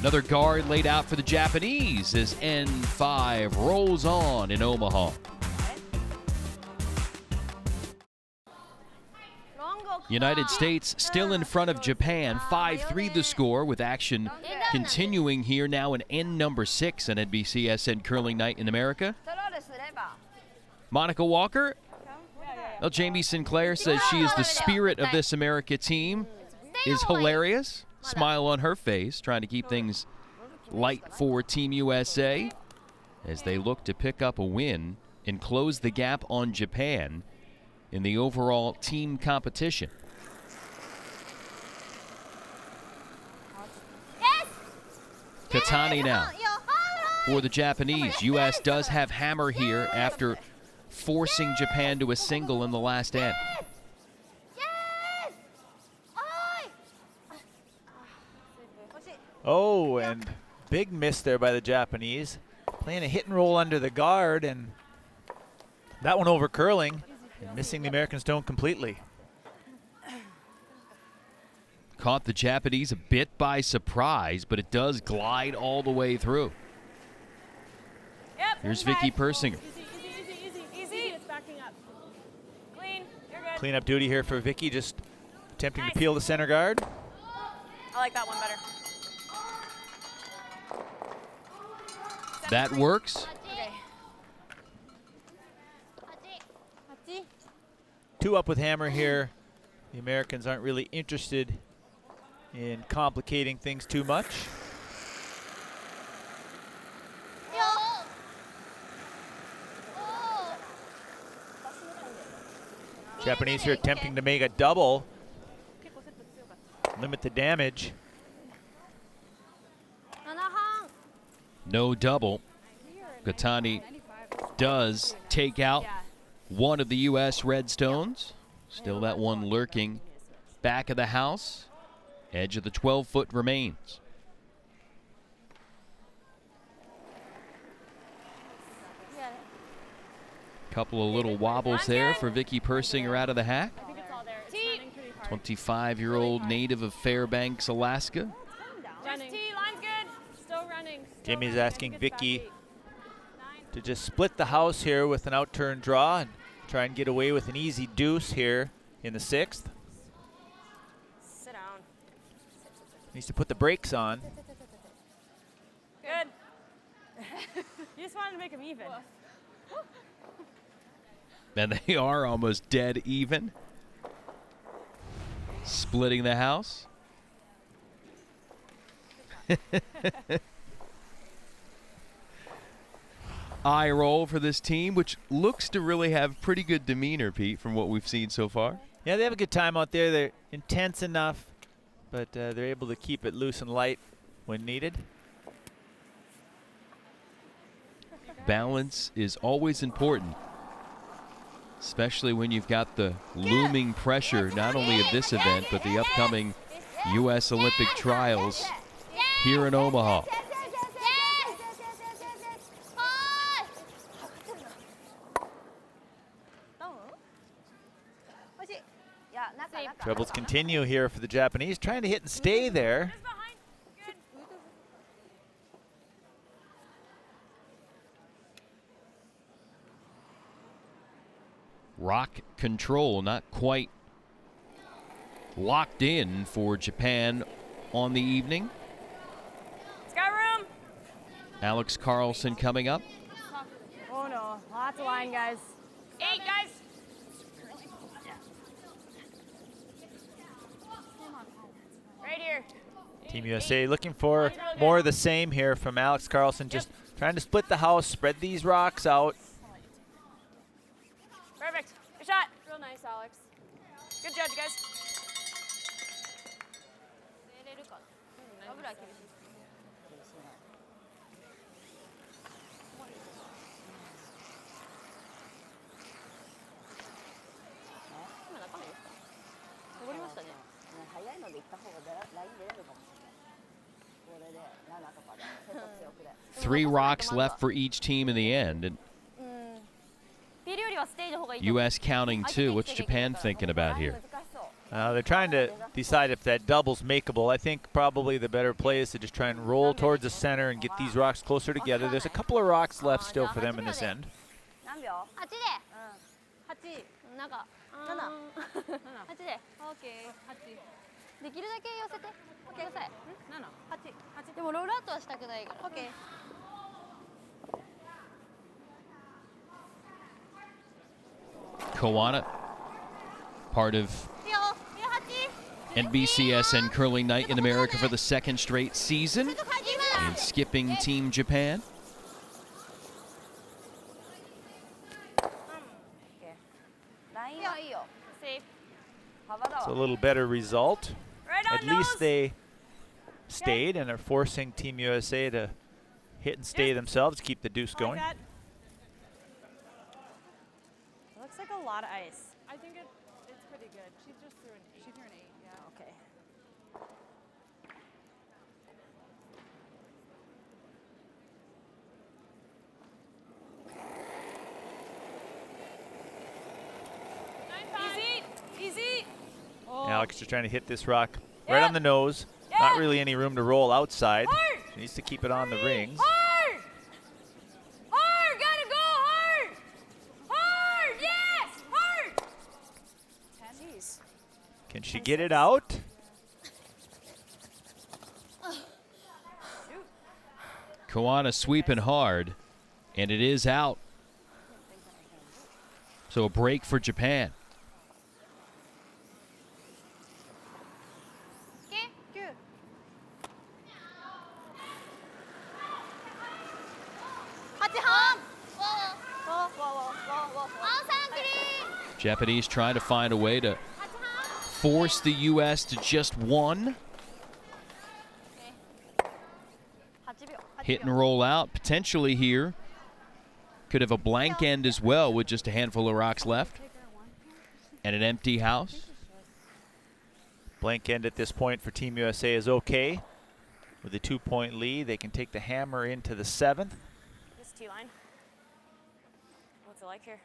Another guard laid out for the Japanese as N5 rolls on in Omaha. United States still in front of Japan, 5-3 the score, with action continuing here now in N number 6 on NBCSN Curling Night in America. Monica Walker, well, Jamie Sinclair says she is the spirit of this America team, is hilarious. Smile on her face, trying to keep things light for Team USA as they look to pick up a win and close the gap on Japan in the overall team competition. Katani now for the Japanese. U.S. does have hammer here after forcing Japan to a single in the last end. Oh, and big miss there by the Japanese. Playing a hit and roll under the guard, and that one over curling and missing the American stone completely. Caught the Japanese a bit by surprise, but it does glide all the way through. Yep. Here's Vicky Persinger. Easy. It's backing up. Clean. You're good. Cleanup duty here for Vicky, just attempting to peel the center guard. I like that one better. That works. Okay. 2 up with hammer here. The Americans aren't really interested in complicating things too much. Japanese here attempting to make a double, limit the damage. 7半 No double. Katani does take out one of the U.S. Redstones. Still that one lurking back of the house. Edge of the 12-foot remains. Couple of little wobbles there for Vicky Persinger out of the hack. 25-year-old native of Fairbanks, Alaska. Just T, line's good. Still running. Jamie's asking Vicky to just split the house here with an out-turn draw and try and get away with an easy deuce here in the 6th. Sit down. Needs to put the brakes on. Good. You just wanted to make them even. And they are almost dead even. Splitting the house. Eye roll for this team, which looks to really have pretty good demeanor, Pete, from what we've seen so far. Yeah, they have a good time out there. They're intense enough, but they're able to keep it loose and light when needed. Balance is always important, especially when you've got the looming pressure not only of this event, but the upcoming U.S. Olympic trials here in Omaha. Troubles continue here for the Japanese, trying to hit and stay there. Rock control not quite locked in for Japan on the evening. It's got room. Alex Carlson coming up. Oh no, lots of line, guys. 8, guys. Right here. Team USA looking for more of the same here from Alex Carlson, just trying to split the house, spread these rocks out. Perfect. Good shot. Real nice, Alex. Good judge, guys. Three rocks left for each team in the end. And U.S. counting 2. What's Japan thinking about here? They're trying to decide if that double's makeable. I think probably the better play is to just try and roll towards the center and get these rocks closer together. There's a couple of rocks left still for them in this end. できるだけ寄せてください。8でもロールアウトはしたくないから。Koana, part of NBCSN Curling Night in America for the 2nd straight season, and skipping Team Japan. It's a little better result. At least they stayed and are forcing Team USA to hit and stay themselves, keep the deuce going. It looks like a lot of ice. I think it's pretty good. She just threw an 8. She threw an 8, yeah. Okay. Easy. Oh. Alex is trying to hit this rock right on the nose. Not really any room to roll outside. She needs to keep it on the rings. Hard! Gotta go hard! Yes! Hard! Jeez. Can she get it out? Koana sweeping hard, and it is out. So a break for Japan. Japanese trying to find a way to force the U.S. to just one. Hit and roll out potentially here. Could have a blank end as well with just a handful of rocks left and an empty house. Blank end at this point for Team USA is okay. With a 2-point lead, they can take the hammer into the 7th. This T-line. What's it like here?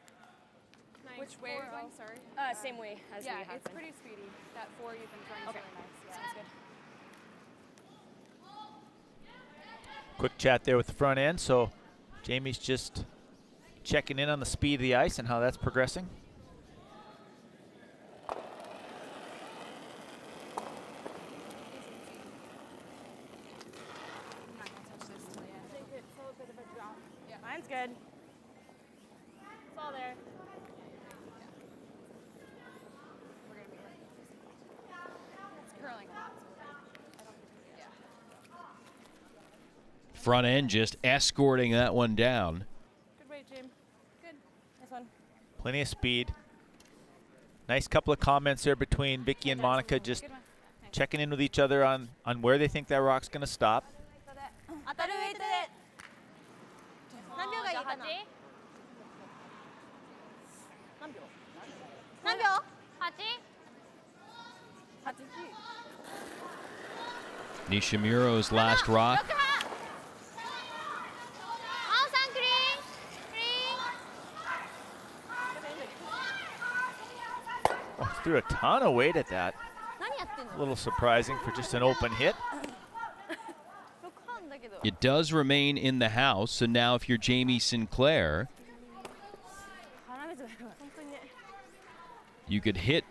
Nice. Which way are you going? Sorry. Same way as we have Yeah, it's been. pretty speedy. That 4 you've been throwing is Okay. really nice. Yeah. Sounds good. Quick chat there with the front end. So Jamie's just checking in on the speed of the ice and how that's progressing. I'm not gonna touch this till the end. Take it, it's a little bit of a drop. Yeah. Mine's good. It's all there. We're gonna be here. It's curling a lot, so I don't think. Yeah. Front end just escorting that one down. Good weight, Jim. Good. Nice one. Plenty of speed. Nice couple of comments there between Vicky and Monica, just Good one. checking in with each other on where they think that rock's going to stop. 当たるウェイトで何秒がいいかな何秒 Nishimuro's last rock. 青さんクリーンクリーン Oh, threw a ton of weight at that. 何やってんの A little surprising for just an open hit. 6半だけど It does remain in the house, so now if you're Jamie Sinclair, 鼻水が本当にね you could hit,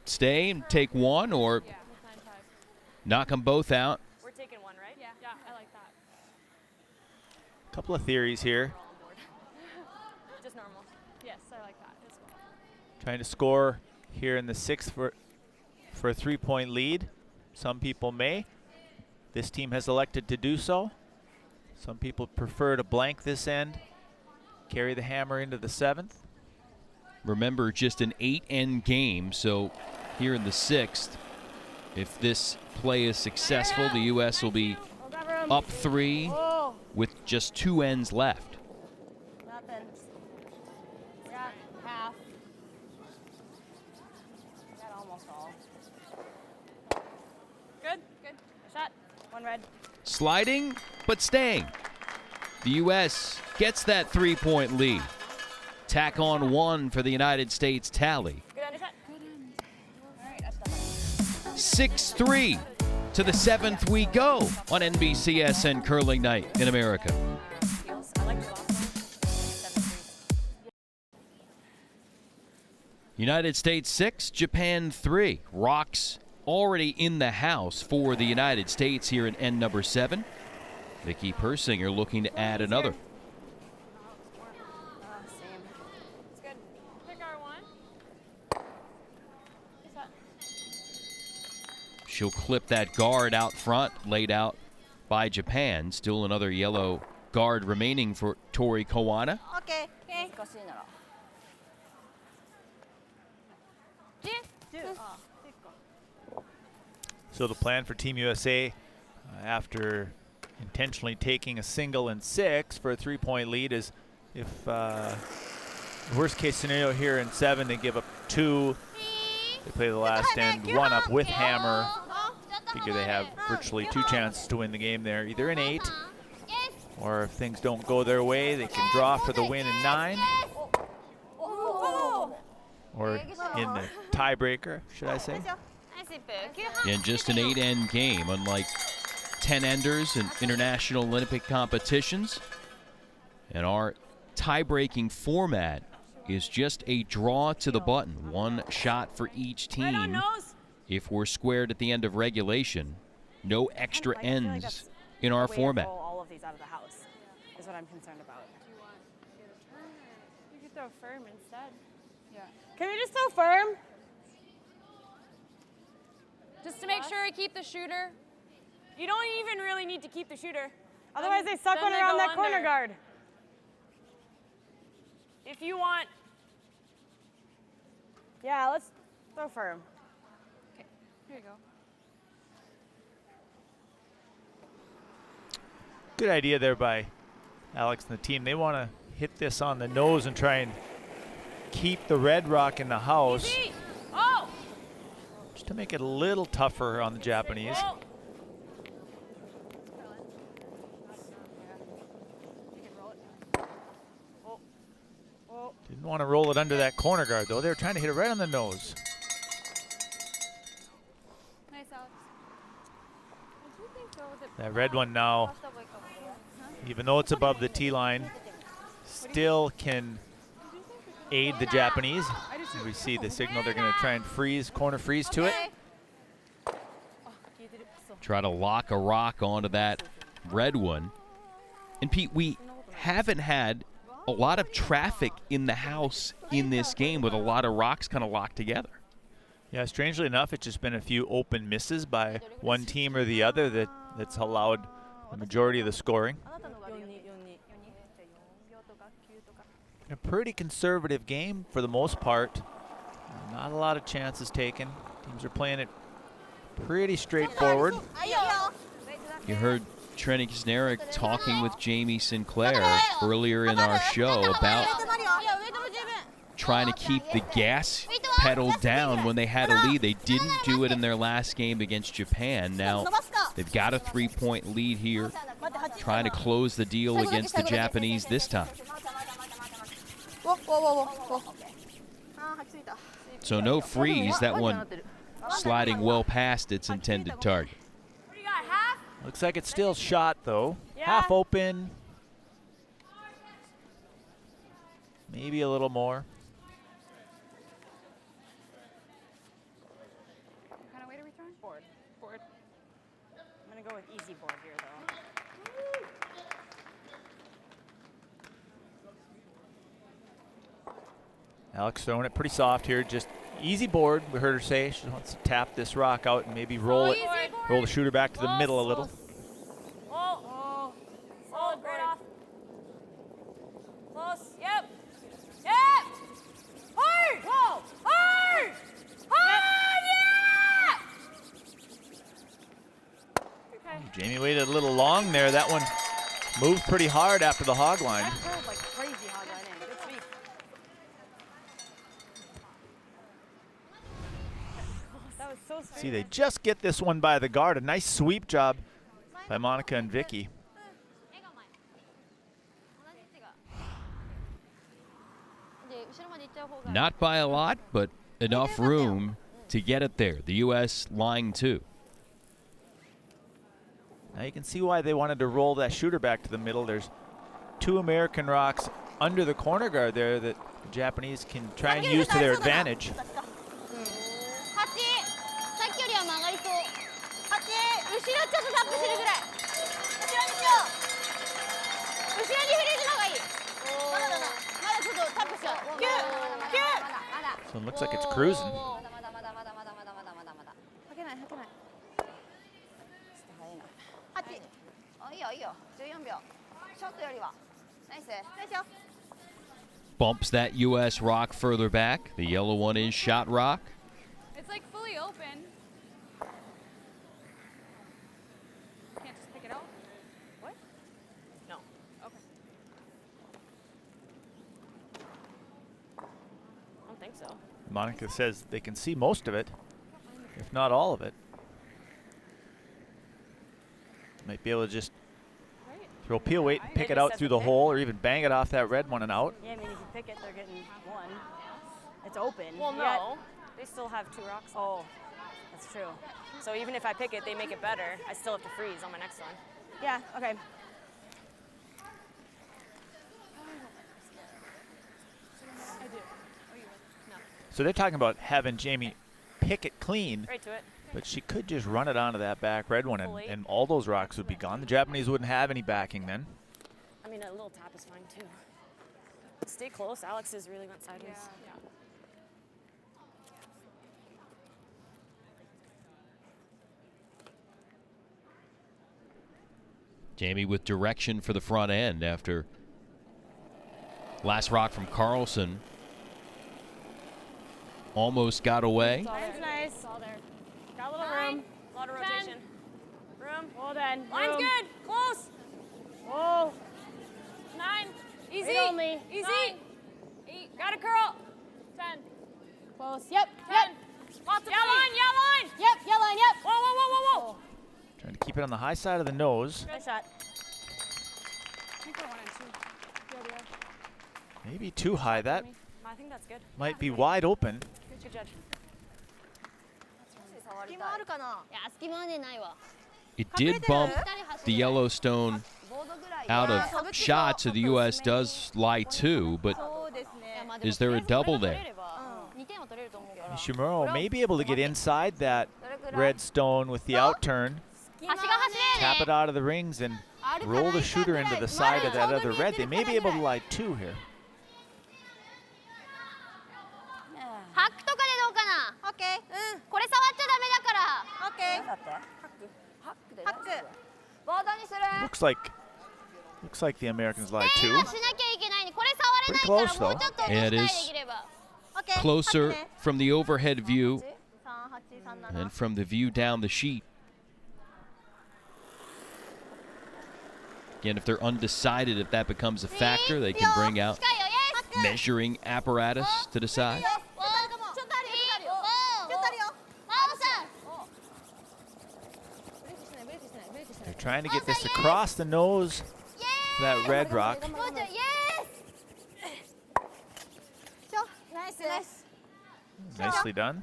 stay, and take one, or Yeah, with 9-5. knock them both out. We're taking one, right? Yeah, yeah, I like that. Couple of theories here. We're all on board. Just normal. Yes, I like that as well. Trying to score here in the 6th for a 3-point lead. Some people may. This team has elected to do so. Some people prefer to blank this end, carry the hammer into the 7th. Remember, just an 8-end game, so here in the 6th, if this play is successful, the U.S. will be up 3 with just 2 ends left. Nothing. Yeah, half. Got almost all. Good? Good. Shot. One red. Sliding, but staying. The U.S. gets that 3-point lead. Tack on 1 for the United States tally. Good undershot. 6-3 to the 7th we go on NBCSN Curling Night in America. I like the last one. 7-3. United States 6, Japan 3. Rocks already in the house for the United States here in end number 7. Vicky Persinger looking to add another. Same. It's good. Pick our one. She'll clip that guard out front, laid out by Japan. Still another yellow guard remaining for Tori Kowana. OK OK 難しいなら。 So the plan for Team USA, after intentionally taking a single and 6 for a 3-point lead, is if worst case scenario here in 7, they give up 2. They play the last end 1 up with hammer. Figure they have virtually 2 chances to win the game there, either in 8, or if things don't go their way, they can draw for the win in 9, or in the tiebreaker, should I say. In just an 8-end game, unlike 10-enders in international Olympic competitions. And our tie-breaking format is just a draw to the button, 1 shot for each Right on team. nose. If we're squared at the end of regulation, no extra ends in our format. All of these out of the house is what I'm concerned about. You could throw firm instead. Yeah. Can we just throw firm? Just to make sure we keep the shooter. You don't even really need to keep the shooter. Otherwise, they suck then one they around go that corner under. guard. If you want Yeah, let's throw firm. Okay, here you go. Good idea there by Alex and the team. They want to hit this on the nose and try and keep the red rock in the house. Easy. Oh! Just to make it a little tougher on the Japanese. Oh. Didn't want to roll it under that corner guard, though. They were trying to hit it right on the nose. Nice, Alex. That red one now, even though it's above the tee line, still can aid the Japanese. We see the signal they're going to try and freeze, corner freeze to it. Try to lock a rock onto that red one. And Pete, we haven't had a lot of traffic in the house in this game with a lot of rocks kind of locked together. Yeah, strangely enough, it's just been a few open misses by one team or the other that's allowed the majority of the scoring. A pretty conservative game for the most part. Not a lot of chances taken. Teams are playing it pretty straightforward. You heard Trenny Kisnerick talking with Jamie Sinclair earlier in our show about trying to keep the gas pedal down when they had a lead. They didn't do it in their last game against Japan. Now they've got a 3-point lead here, trying to close the deal against the Japanese this time. So no freeze, that one sliding well past its intended target. Looks like it's still shot, though. Yeah. Half open. Maybe a little more. What kind of weight are we throwing? Board. Board. I'm going to go with easy board here, though. Alex throwing it pretty soft here. Just easy board. We heard her say she wants to tap this rock out and maybe roll it, roll the shooter back to the middle a little. Oh, solid, right off. Close, yep. Yep. Hard. Whoa. Hard. Hard, yeah. Okay. Jamie waited a little long there. That one moved pretty hard after the hog line. That curled like crazy hog line in. Good sweep. That was so straight. See, they just get this one by the guard. A nice sweep job by Monica and Vicky. Not by a lot, but enough room to get it there. The U.S. line 2. Now you can see why they wanted to roll that shooter back to the middle. There's two American rocks under the corner guard there that the Japanese can try and use to their advantage. So it looks like it's cruising. Bumps that U.S. rock further back. The yellow one is shot rock. It's like fully open. Can't just pick it out? What? No. Okay. I don't think so. Monica says they can see most of it, if not all of it. Might be able to just throw peel weight and pick it out through the hole, or even bang it off that red one and out. Yeah, I mean, if you pick it, they're getting one. It's open. Well, You no. got- They still have 2 rocks. Oh, that's true. So even if I pick it, they make it better. I still have to freeze on my next one. Yeah, okay. So they're talking about having Jamie pick it clean, Right to it. but she could just run it onto that back red one, and all those rocks would be gone. The Japanese wouldn't have any backing then. I mean, a little tap is fine too. Stay close. Alex's really went sideways. Yeah. Jamie with direction for the front end after last rock from Carlson. almost got away. Line's nice. All there. Got a little room. A lot of rotation. Room. Hold on. Line's good. Close. Whoa. 9. Easy. 8 only. Easy. 9. 8. Got a curl. 10. Close. Yep. 10. Lots of yeah line. Yeah line. Yep. Yeah line. Yep. Whoa, whoa, whoa, whoa, whoa. Trying to keep it on the high side of the nose. Good shot. Maybe too high. That I think that's good. might be wide open. Good judge. It did bump the Yellowstone out of shot, so the U.S. does lie 2, but is there a double there? Nishimuro may be able to get inside that red stone with the outturn, tap it out of the rings, and roll the shooter into the side of that other red. They may be able to lie 2 here. Looks like the Americans lie 2. Pretty close though. Yeah, it is closer from the overhead view and from the view down the sheet. Again, if they're undecided, if that becomes a factor, they can bring out measuring apparatus to decide. They're trying to get this across the nose of that red rock. Nicely done.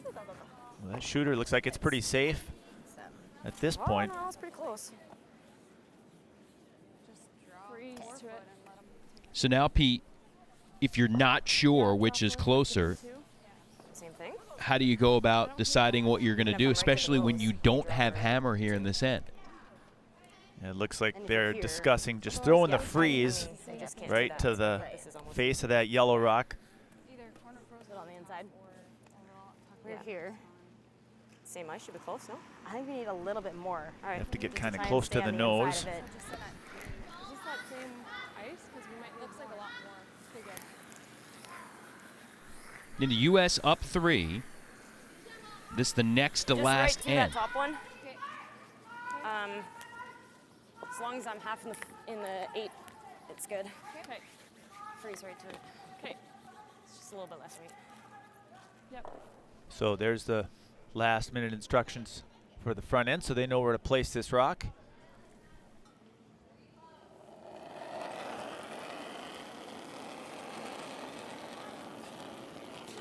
Well, that shooter looks like it's pretty safe at this point. No, it's pretty close. So now, Pete, if you're not sure which is closer, Same thing. how do you go about deciding what you're going to do, especially when you don't have hammer here in this end? It looks like they're discussing just throwing the freeze right to the face of that yellow rock. On the inside. We're here. Same ice should be close, no? I think we need a little bit more. All right. Have to get just kind of try and close stay to the on nose. inside of it. Is this that same ice? Because we might, looks like a lot more. Pretty good. In the U.S. up 3. This is the next to Just last right to end. that top one. As long as I'm half in the 8, it's good. Okay. Freeze right to it. Okay. It's just a little bit less weight. Yep. So there's the last minute instructions for the front end, so they know where to place this rock.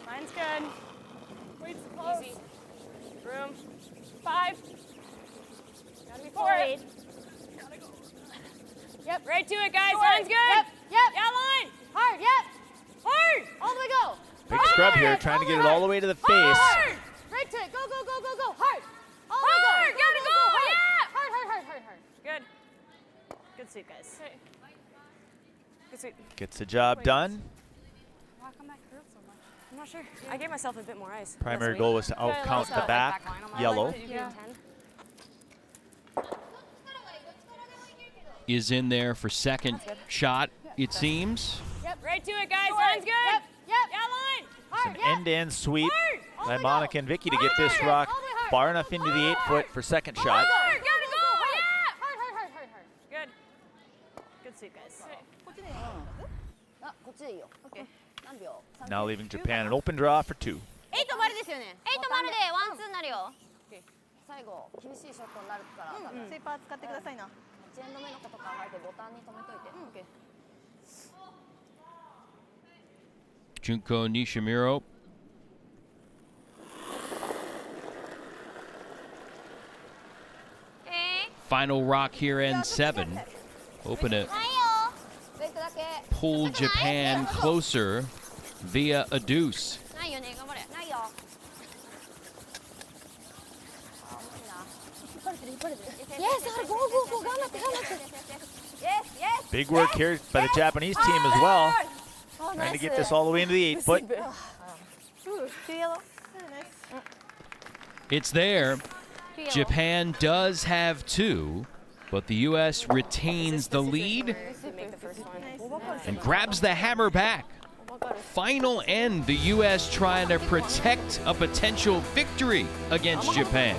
Mine's good. Weight's close. Easy. Room. 5. Gotta be 4. Yep. Right to it, guys. Line's good. Yep. Yep. Yeah, line. Hard. Yep. Hard. All the way go. Big scrub here, trying to get it all the way to the face. Hard. Right to it. Go, go, go, go, go. Hard. All the Hard. way go. Gotta go. Hard. Yeah. Hard, hard, hard, hard, hard. Good. Good sweep, guys. Okay. Good sweep. Gets the job done. How come that curled so much? I'm not sure. I gave myself a bit more ice. Primary Less goal weight. was to outcount the back line on my yellow. line. Yeah. 10. Is in there for second shot, it seems. Yep. Right to it, guys. Line's good. Yep. Yep. Yeah, line. Some end-to-end sweep Hard. by Monica and Vicky to get this rock far enough into the 8-foot for second shot. Hard. Gotta go. Yeah. Hard, hard, hard, hard, hard. Good. Good sweep, guys. Now leaving Japan an open draw for 2. 8と丸ですよね。8と丸でワンツーになるよ。最後厳しいショットになるから多分。スイーパー使ってくださいな。1エンド目のこと考えてボタンに止めといて。Junko Nishimuro. Final rock here, end 7. Hoping to pull Japan closer via a deuce. ないよね、頑張れ。ないよ。 Yes, go, go, go, 頑張って、頑張って。Yes, yes. Big work here by the Japanese team as well. Trying to get this all the way into the 8-foot. It's there. Japan does have 2, but the U.S. retains the lead. Make the first one. and grabs the hammer back. Final end, the U.S. trying to protect a potential victory against Japan.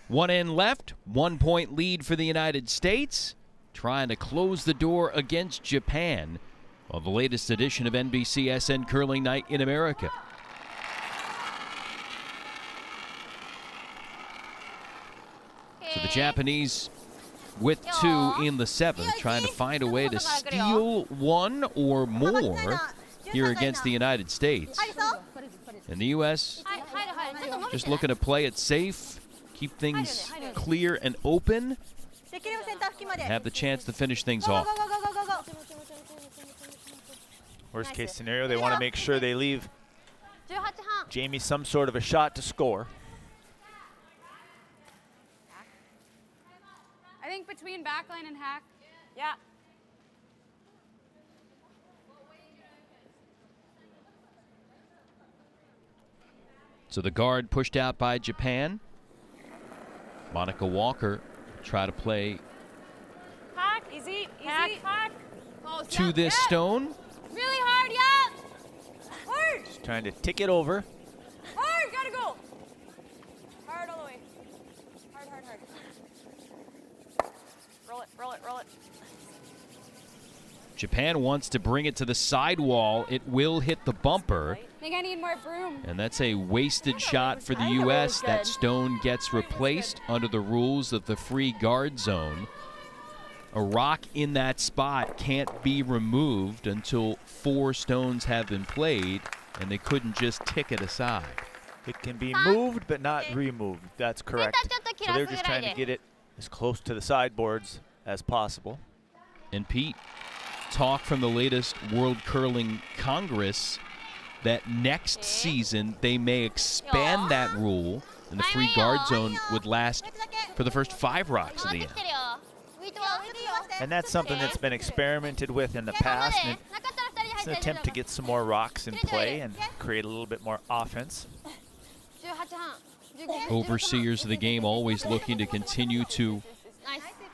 1 end left, 1 point lead for the United States, trying to close the door against Japan on the latest edition of NBCSN Curling Night in America. So the Japanese with 2 in the 7th, trying to find a way to steal 1 or more here against the United States. And the U.S. just looking to play it safe, keep things clear and open, and have the chance to finish things off. Worst case scenario, they want to make sure they leave Jamie some sort of a shot to score. I think between backline and hack. Yeah. So the guard pushed out by Japan. Monica Walker try to play Hack, easy, hack, hack. Oh, to this stone. Really hard, yeah. Hard, Just trying to tick it over. hard, gotta go. Hard all the way. Hard, hard, hard. Roll it, roll it, roll it. Japan wants to bring it to the sidewall. It will hit the bumper. I think I need more broom. And that's a wasted shot for the U.S. That stone gets replaced under the rules of the free guard zone. A rock in that spot can't be removed until 4 stones have been played, and they couldn't just tick it aside. It can be moved but not removed. That's correct. So they're just trying to get it as close to the sideboards as possible. And Pete, talk from the latest World Curling Congress that next season they may expand that rule, and the free guard zone would last for the first 5 rocks of the end. And that's something that's been experimented with in the past. And it's an attempt to get some more rocks in play and create a little bit more offense. Overseers of the game always looking to continue to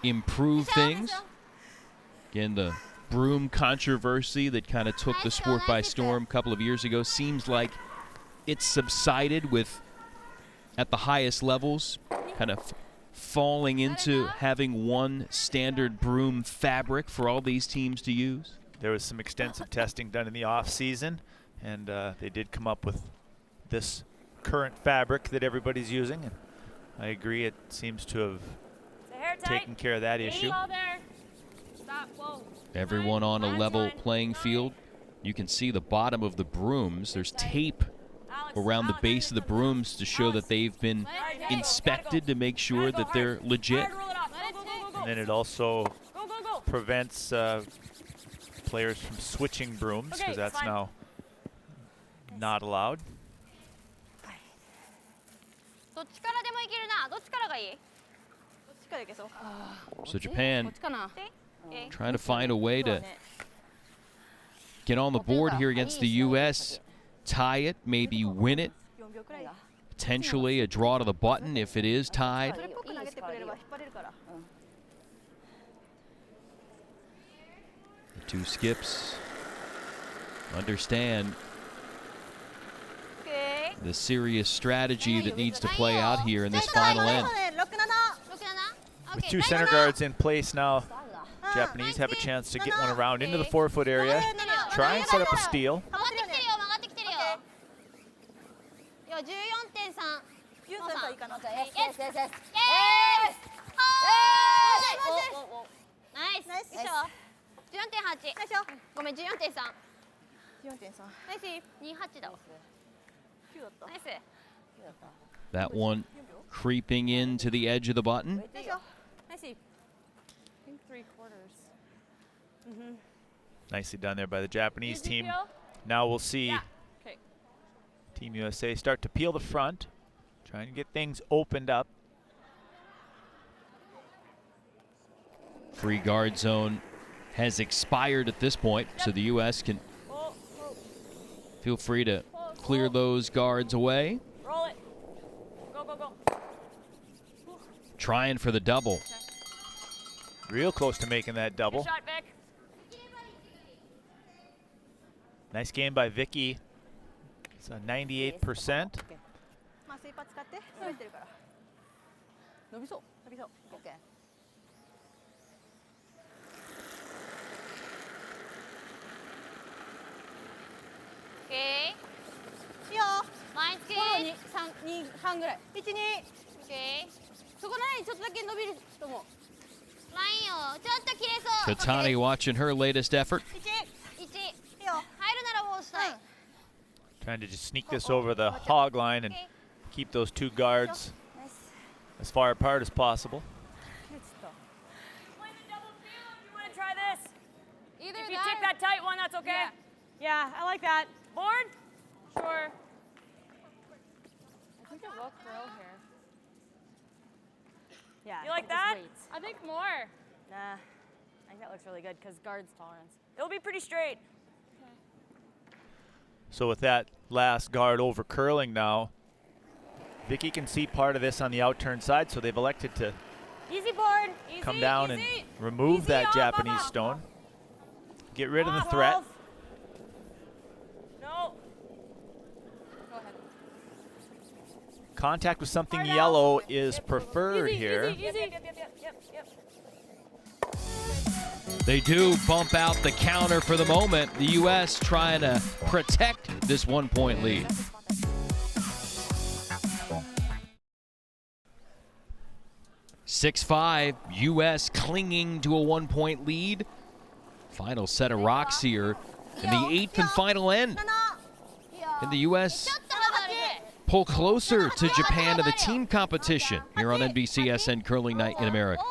improve things. Again, the broom controversy that kind of took the sport by storm a couple of years ago seems like it's subsided with, at the highest levels, kind of falling into having one standard broom fabric for all these teams to use. There was some extensive testing done in the off season, and they did come up with this current fabric that everybody's using. And I agree, it seems to have taken care of that issue. Stop, whoa. Everyone on a level playing field. You can see the bottom of the brooms. There's tape around the base of the brooms to show that they've been inspected to make sure that they're legit. And then it also prevents players from switching brooms, because that's now not allowed. So Japan trying to find a way to get on the board here against the U.S., tie it, maybe win it, potentially a draw to the button if it is tied. The 2 skips understand the serious strategy that needs to play out here in this final end. With 2 center guards in place now, Japanese have a chance to get one around into the 4-foot area, try and set up a steal. That one creeping into the edge of the button. I think 3/4. Nicely done there by the Japanese team. Now we'll see Team USA start to peel the front, trying to get things opened up. Free guard zone has expired at this point, so the U.S. can feel free to clear those guards away. Roll it. Go, go, go. Trying for the double. Real close to making that double. Good shot, Vic. Nice game by Vicky. It's a 98%. まあスイーパー使って滑ってるから。伸びそう。伸びそう。オッケー。オッケー。いいよ。前つけ。フォローに2半ぐらい。1、2。オッケー。そこのラインちょっとだけ伸びると思う。ラインをちょっと切れそう。Katani watching her latest effort. 1。いいよ。入るならもうしたい。Trying to just sneak this over the hog line and keep those two guards as far apart as possible. Play the double field. You want to try this? Either If you take that tight one, that's okay. Yeah, I like that. Board? Sure. I think it will curl here. Yeah. You like that? I think more. Nah, I think that looks really good because guard's tolerance. It'll be pretty straight. So with that last guard over curling now, Vicky can see part of this on the outturn side, so they've elected to Easy board. Easy, come down easy. and remove Easy, that off, Japanese off, off. stone. Get rid of the Off, threat. off. No. Go ahead. Contact with something Hard out. yellow is preferred Easy, here. Easy, easy. Yep. They do bump out the counter for the moment. The U.S. trying to protect this 1-point lead. (6-5) U.S. clinging to a 1-point lead. Final set of rocks here in the 8th and final end. And the U.S. pull closer to Japan in the team competition here on NBCSN Curling Night in America.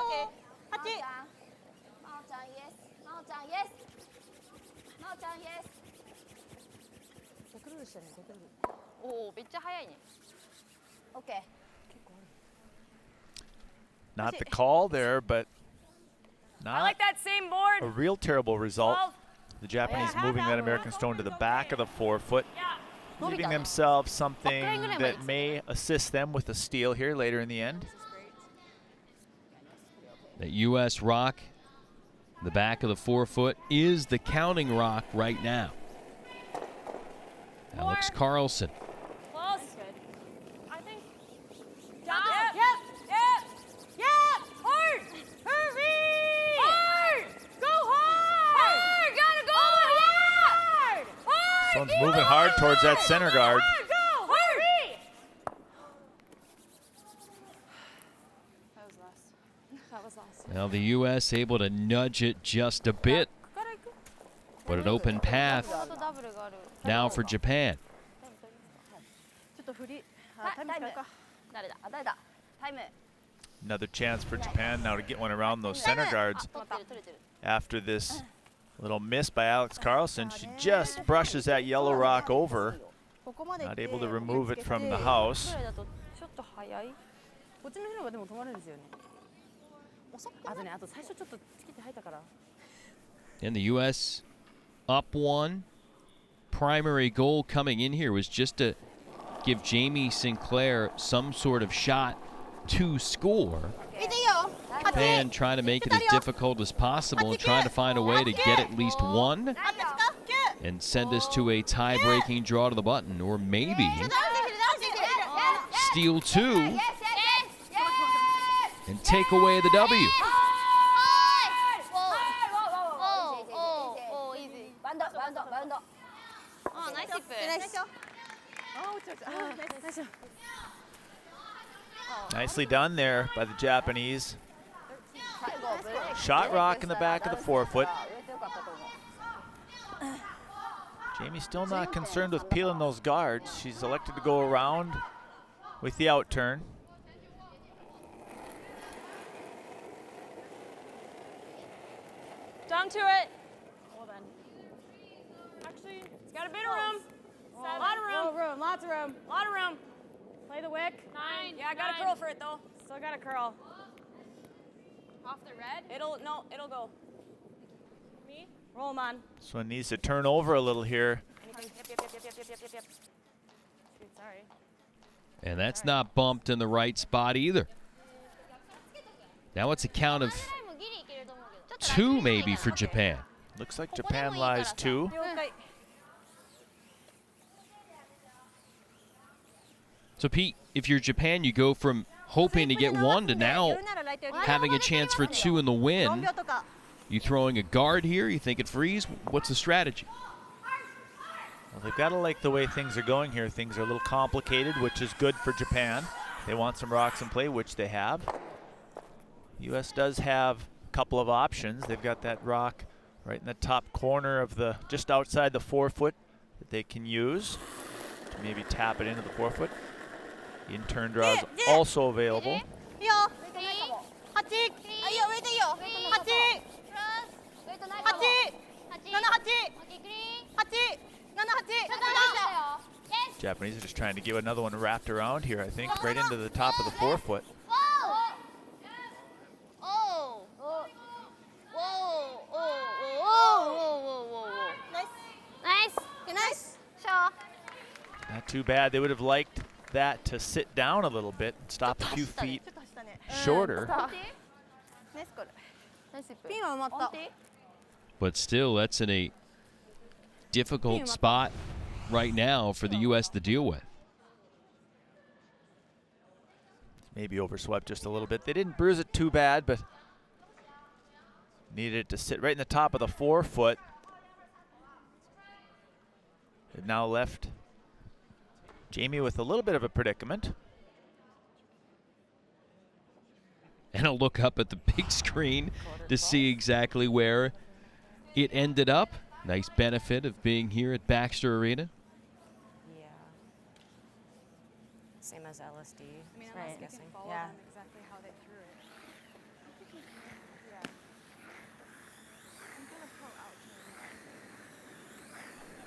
Okay. Not the call there, but I not like that same board. a real terrible result. 12. The Japanese moving that American stone to the back of the forefoot, Yeah. leaving themselves something that may assist them with a steal here later in the end. The U.S. rock, the back of the forefoot, is the counting rock right now. Alex Carlson. Close. I think. Down. Yep. Hard. Hurry. Hard. Go hard. Hard. Gotta go. Hard. Hard. This one's moving hard towards that center guard. Hard. Go. Hurry. That was last. Now the U.S. able to nudge it just a bit, but an open path now for Japan. ちょっと振り。タイム使うか。誰だ。タイム。 Another chance for Japan now to get one around those center guards. 取ってる。 After this little miss by Alex Carlson, she just brushes that yellow rock over, ここまで not able to remove it from the house. ぐらいだとちょっと早い。こっちの方がでも止まるんですよね。あと最初ちょっとチキって入ったから。 And the U.S. up one. Primary goal coming in here was just to give Jamie Sinclair some sort of shot to score. Japan trying to make it as difficult as possible and trying to find a way to get at least one and send us to a tie-breaking draw to the button, or maybe steal two and take away the W. Oh, nice finish. Nicely done there by the Japanese. Shot rock in the back of the forefoot. Jamie's still not concerned with peeling those guards. She's elected to go around with the outturn. Down to it. Well then. Actually, it's got a bit of room. A lot of room. Lots of room. A lot of room. Play the wick. 9. Yeah, I got 9. a curl for it though. Still got a curl. Off the red. It'll go. Me? Roll them on. This one needs to turn over a little here. Yep. Sorry. And that's not bumped in the right spot either. Now it's a count of 2 maybe for Japan. Looks like Japan lies 2. So Pete, if you're Japan, you go from hoping to get 1 to now having a chance for 2 in the win. You throwing a guard here? You think it freeze? What's the strategy? Well, they've got to like the way things are going here. Things are a little complicated, which is good for Japan. They want some rocks in play, which they have. U.S. does have a couple of options. They've got that rock right in the top corner of the, just outside the 4-foot that they can use to maybe tap it into the 4-foot. In-turn draw is also available. Japanese are just trying to get another one wrapped around here, I think, right into the top of the 4-foot. Not too bad. They would have liked that to sit down a little bit and stop a few feet shorter. But still, that's in a difficult spot right now for the U.S. to deal with. Maybe overswept just a little bit. They didn't bruise it too bad, but needed it to sit right in the top of the 4-foot. They've now left Jamie with a little bit of a predicament. And I'll look up at the big screen to see exactly where it ended up. Nice benefit of being here at Baxter Arena. Yeah. Same as LSD. I mean, right. unless you can follow them exactly how they threw it. Yeah. I'm gonna pull out.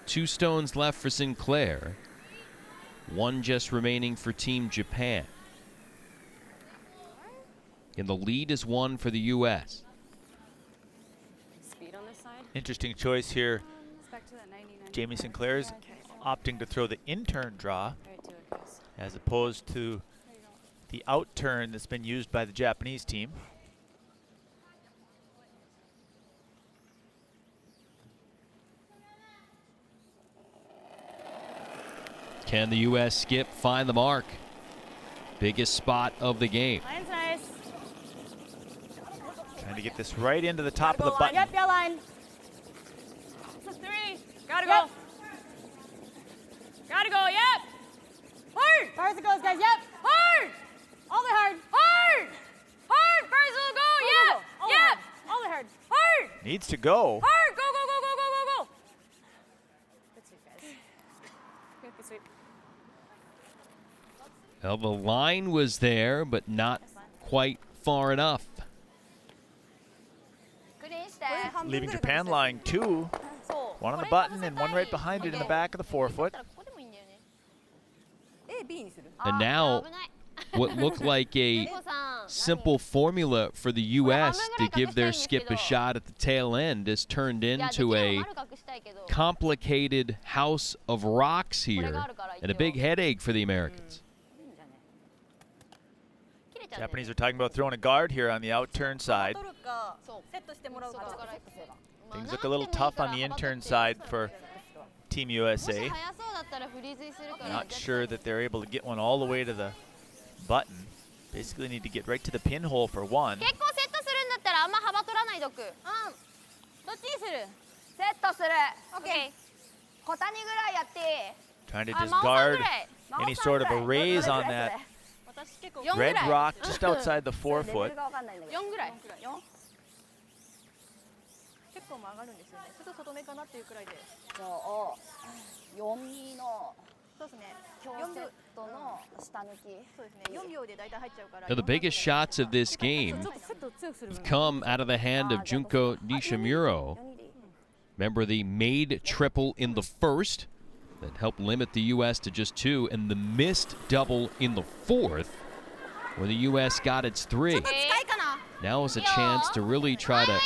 2 stones left for Sinclair. 1 just remaining for Team Japan. And the lead is 1 for the U.S. Speed on this side. Interesting choice here. Back to that 99. Jamie Sinclair's opting to throw the in-turn draw Right to it, guys. as opposed to the out-turn that's been used by the Japanese team. Can the U.S. skip find the mark? Biggest spot of the game. Line's nice. Trying to get this right into the top of the button. Yep, yeah, line. This is 3. Gotta go. Gotta go, yep. Hard. Far as it goes, guys, yep. Hard. All the hard. Hard. Hard. Far as it'll go, yep. Yep. All the hard. Hard. Needs to go. Hard. Go, go, go, go, go, go, go. Good sweep, guys. Good sweep. Well, the line was there, but not quite far enough. Leaving Japan lying 2. 1 on the button and 1 right behind it in the back of the 4-foot. And now, what looked like a simple formula for the U.S. to give their skip a shot at the tail end has turned into a complicated house of rocks here and a big headache for the Americans. Japanese are talking about throwing a guard here on the out-turn side. Things look a little tough on the in-turn side for Team USA. Not sure that they're able to get one all the way to the button. Basically need to get right to the pinhole for 1. Trying to just guard any sort of a raise on that red rock just outside the 4-foot. Now, the biggest shots of this game have come out of the hand of Junko Nishimuro. Remember the made triple in the first that helped limit the U.S. to just 2, and the missed double in the 4th where the U.S. got its 3. Now is a chance to really try to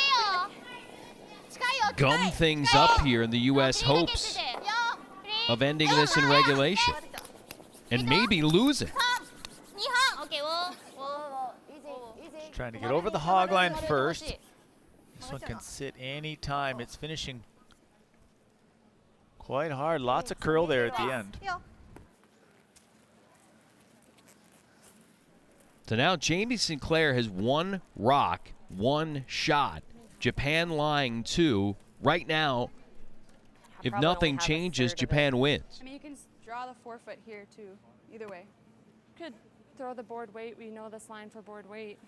gum things up here in the U.S. hopes of ending this in regulation and maybe lose it. Trying to get over the hog line first. This one can sit any time. It's finishing quite hard. Lots of curl there at the end. So now Jamie Sinclair has 1 rock, 1 shot. Japan lying 2. Right now, if nothing changes, Japan wins. I mean, you can draw the 4-foot here too, either way. Could throw the board weight. We know this line for board weight.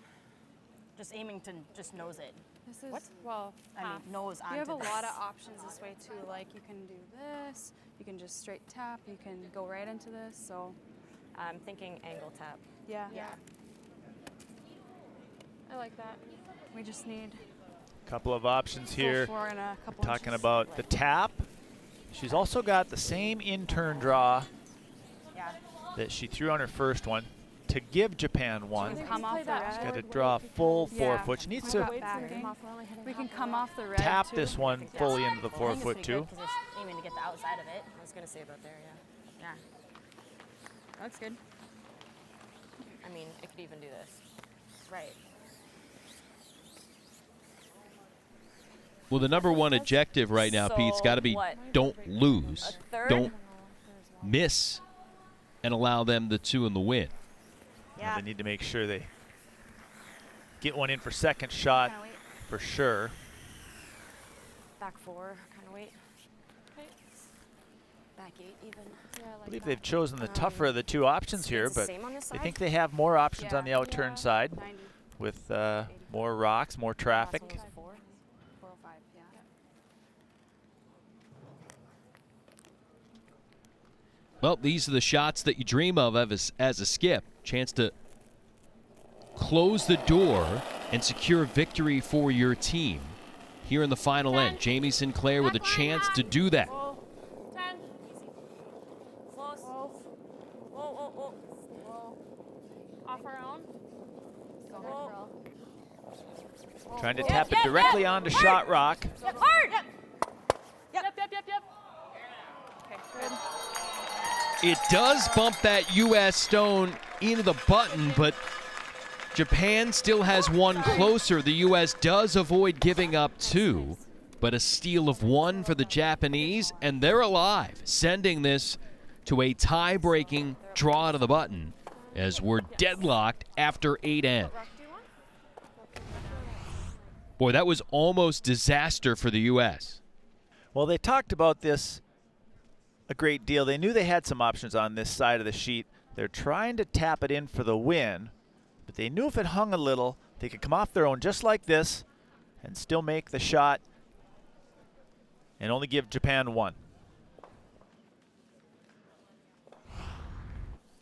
Just aiming to just nose it. This is, well, I mean, nose onto you have a this. lot of options this way too. Like you can do this, you can just straight tap, you can go right into this, so. I'm thinking angle tap. Yeah. I like that. We just need Couple of options here. 4 and a couple Talking inches. about the tap. She's also got the same in-turn draw that she threw on her first one to give Japan 1. We can come off the She's got red. to draw a full 4 Yeah. foot. She needs We to got back. We can come off the red tap too. this one fully into the 4 foot too. Because they're aiming to get the outside of it. I was going to say about there, yeah. That's good. I mean, it could even do this. Right. Well, the number 1 objective right now, Pete's got to be what? don't lose, A third? don't miss, and allow them the 2 in the win. Now they need to make sure they get one in for second shot for sure. Back 4, kind of wait. Back 8 even. I believe they've chosen the tougher of the 2 options here, It's the but same on this they side? think they have more options Yeah. on the out-turn side 90. with more rocks, more traffic. Last one was 4. 405, yeah. Well, these are the shots that you dream of as a skip. Chance to close the door and secure victory for your team. Here in the final end, Jamie Sinclair with a chance to do that. 10. Close. Whoa. Off our own. Trying to tap it directly onto shot rock. Hard! Yep. Okay, good. It does bump that U.S. stone into the button, but Japan still has 1 closer. The U.S. does avoid giving up 2, but a steal of 1 for the Japanese, and they're alive, sending this to a tie-breaking draw to the button as we're deadlocked after 8 ends. Boy, that was almost disaster for the U.S. Well, they talked about this a great deal. They knew they had some options on this side of the sheet. They're trying to tap it in for the win, but they knew if it hung a little, they could come off their own just like this and still make the shot and only give Japan 1.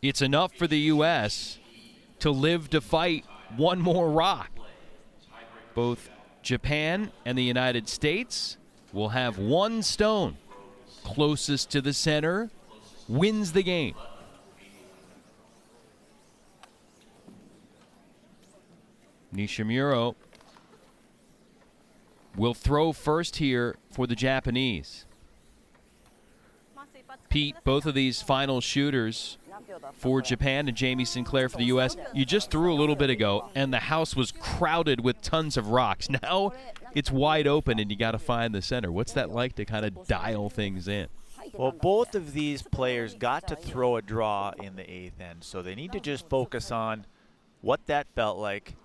It's enough for the U.S. to live to fight 1 more rock. Both Japan and the United States will have 1 stone. Closest to the center wins the game. Nishimuro will throw first here for the Japanese. Pete, both of these final shooters for Japan and Jamie Sinclair for the U.S., you just threw a little bit ago, and the house was crowded with tons of rocks. Now it's wide open, and you got to find the center. What's that like to kind of dial things in? Well, both of these players got to throw a draw in the 8th end, so they need to just focus on what that felt like.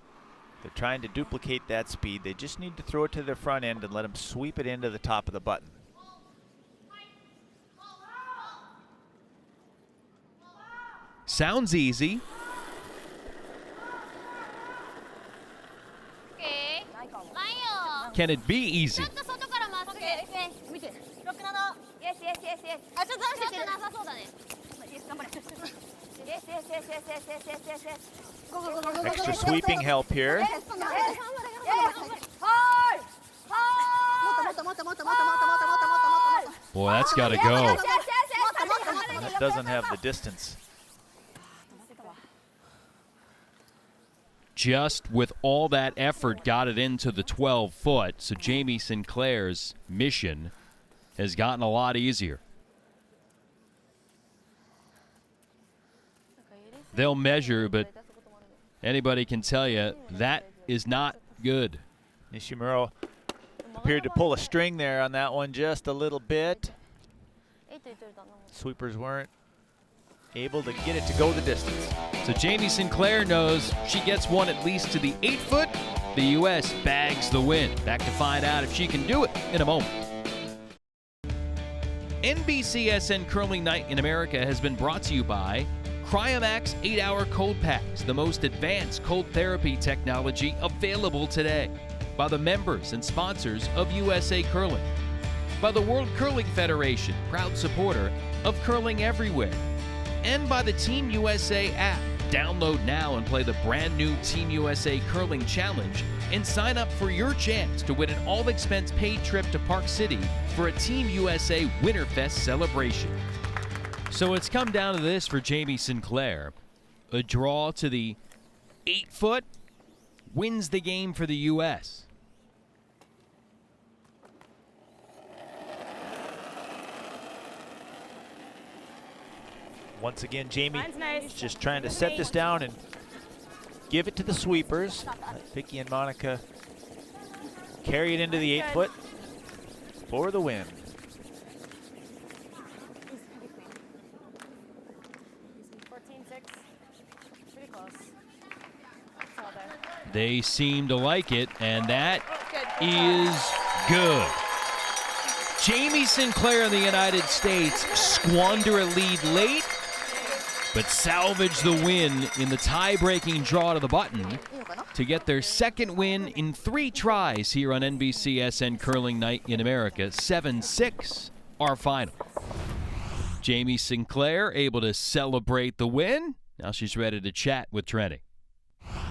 They're trying to duplicate that speed. They just need to throw it to their front end and let them sweep it into the top of the button. Sounds easy. Okay. ラインを Can it be easy? ちょっと外からまっすぐ。見て。67。イエスイエスイエスイエス。あ、ちょっとずれてる。なさそうだね。頑張れ。イエスイエスイエスイエスイエスイエスイエスイエス。Extra sweeping help here. Boy, that's got to go. And it doesn't have the distance. Just with all that effort, got it into the 12-foot. So Jamie Sinclair's mission has gotten a lot easier. They'll measure, but anybody can tell you that is not good. Nishimuro Appeared to pull a string there on that one just a little bit. Sweepers weren't able to get it to go the distance. So Jamie Sinclair knows she gets one at least to the 8-foot. The U.S. bags the win. Back to find out if she can do it in a moment. NBCSN Curling Night in America has been brought to you by Climax 8-hour cold packs, the most advanced cold therapy technology available today. By the members and sponsors of USA Curling. By the World Curling Federation, proud supporter of curling everywhere. And by the Team USA app. Download now and play the brand new Team USA Curling Challenge and sign up for your chance to win an all-expense paid trip to Park City for a Team USA Winterfest celebration. So it's come down to this for Jamie Sinclair. A draw to the 8-foot wins the game for the U.S. Once again, Jamie Nice. just trying to set this down and give it to the sweepers. Let Vicky and Monica carry it into the 8-foot for the win. Pretty close. It's all there. They seem to like it, and that is good. Jamie Sinclair in the United States squander a lead late, but salvage the win in the tie-breaking draw to the button to get their second win in 3 tries here on NBCSN Curling Night in America. 7-6, our final. Jamie Sinclair able to celebrate the win. Now she's ready to chat with Trenny.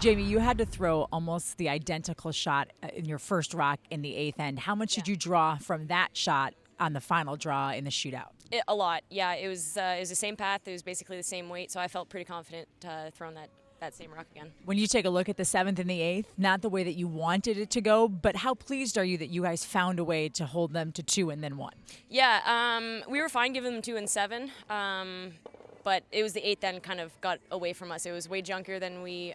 Jamie, you had to throw almost the identical shot in your first rock in the 8th end. How much did you draw from that shot on the final draw in the shootout? A lot, yeah. It was the same path. It was basically the same weight, so I felt pretty confident throwing that same rock again. When you take a look at the 7th and the 8th, not the way that you wanted it to go, but how pleased are you that you guys found a way to hold them to 2 and then 1? Yeah, we were fine giving them 2 and 7, but it was the 8th end kind of got away from us. It was way junkier than we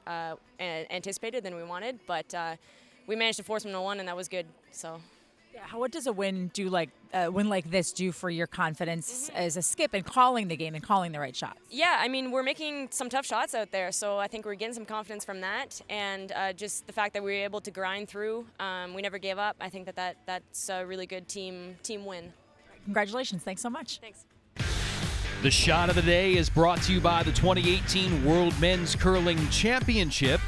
anticipated, than we wanted, but we managed to force them to 1, and that was good. So. Yeah, what does a win do win like this do for your confidence as a skip and calling the game and calling the right shots? Yeah, I mean, we're making some tough shots out there, so I think we're getting some confidence from that, and just the fact that we were able to grind through. We never gave up. I think that's a really good team win. Congratulations. Thanks so much. Thanks. The shot of the day is brought to you by the 2018 World Men's Curling Championship.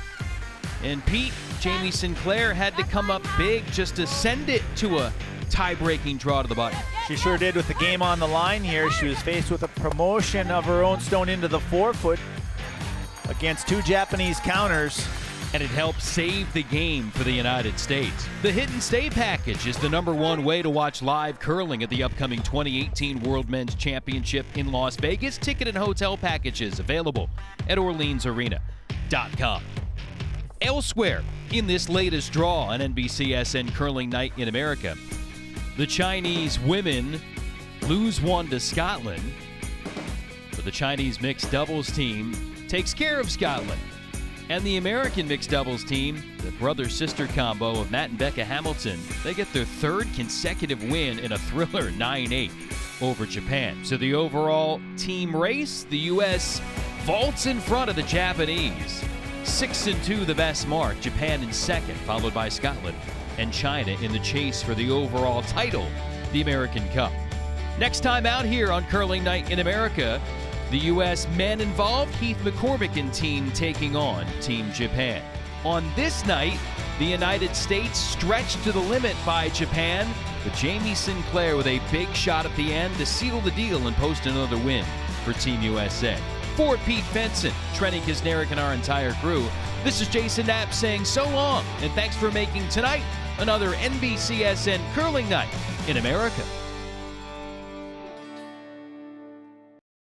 And Pete, Jamie Sinclair had to come up big just to send it to a tie-breaking draw to the button. She sure did with the game on the line here. She was faced with a promotion of her own stone into the 4-foot against 2 Japanese counters. And it helped save the game for the United States. The Hit and Stay package is the #1 way to watch live curling at the upcoming 2018 World Men's Championship in Las Vegas. Ticket and hotel packages available at OrleansArena.com. Elsewhere in this latest draw on NBCSN Curling Night in America, the Chinese women lose 1 to Scotland, but the Chinese mixed doubles team takes care of Scotland. And the American mixed doubles team, the brother-sister combo of Matt and Becca Hamilton, they get their 3rd consecutive win in a thriller 9-8 over Japan. So the overall team race, the U.S. vaults in front of the Japanese. 6-2 the best mark, Japan in 2nd, followed by Scotland and China in the chase for the overall title, the American Cup. Next time out here on Curling Night in America, the U.S. men involved, Heath McCormick and team taking on Team Japan. On this night, the United States stretched to the limit by Japan, but Jamie Sinclair with a big shot at the end to seal the deal and post another win for Team USA. For Pete Benson, Trenny Kisnerick, and our entire crew, this is Jason Knapp saying so long, and thanks for making tonight another NBCSN Curling Night in America.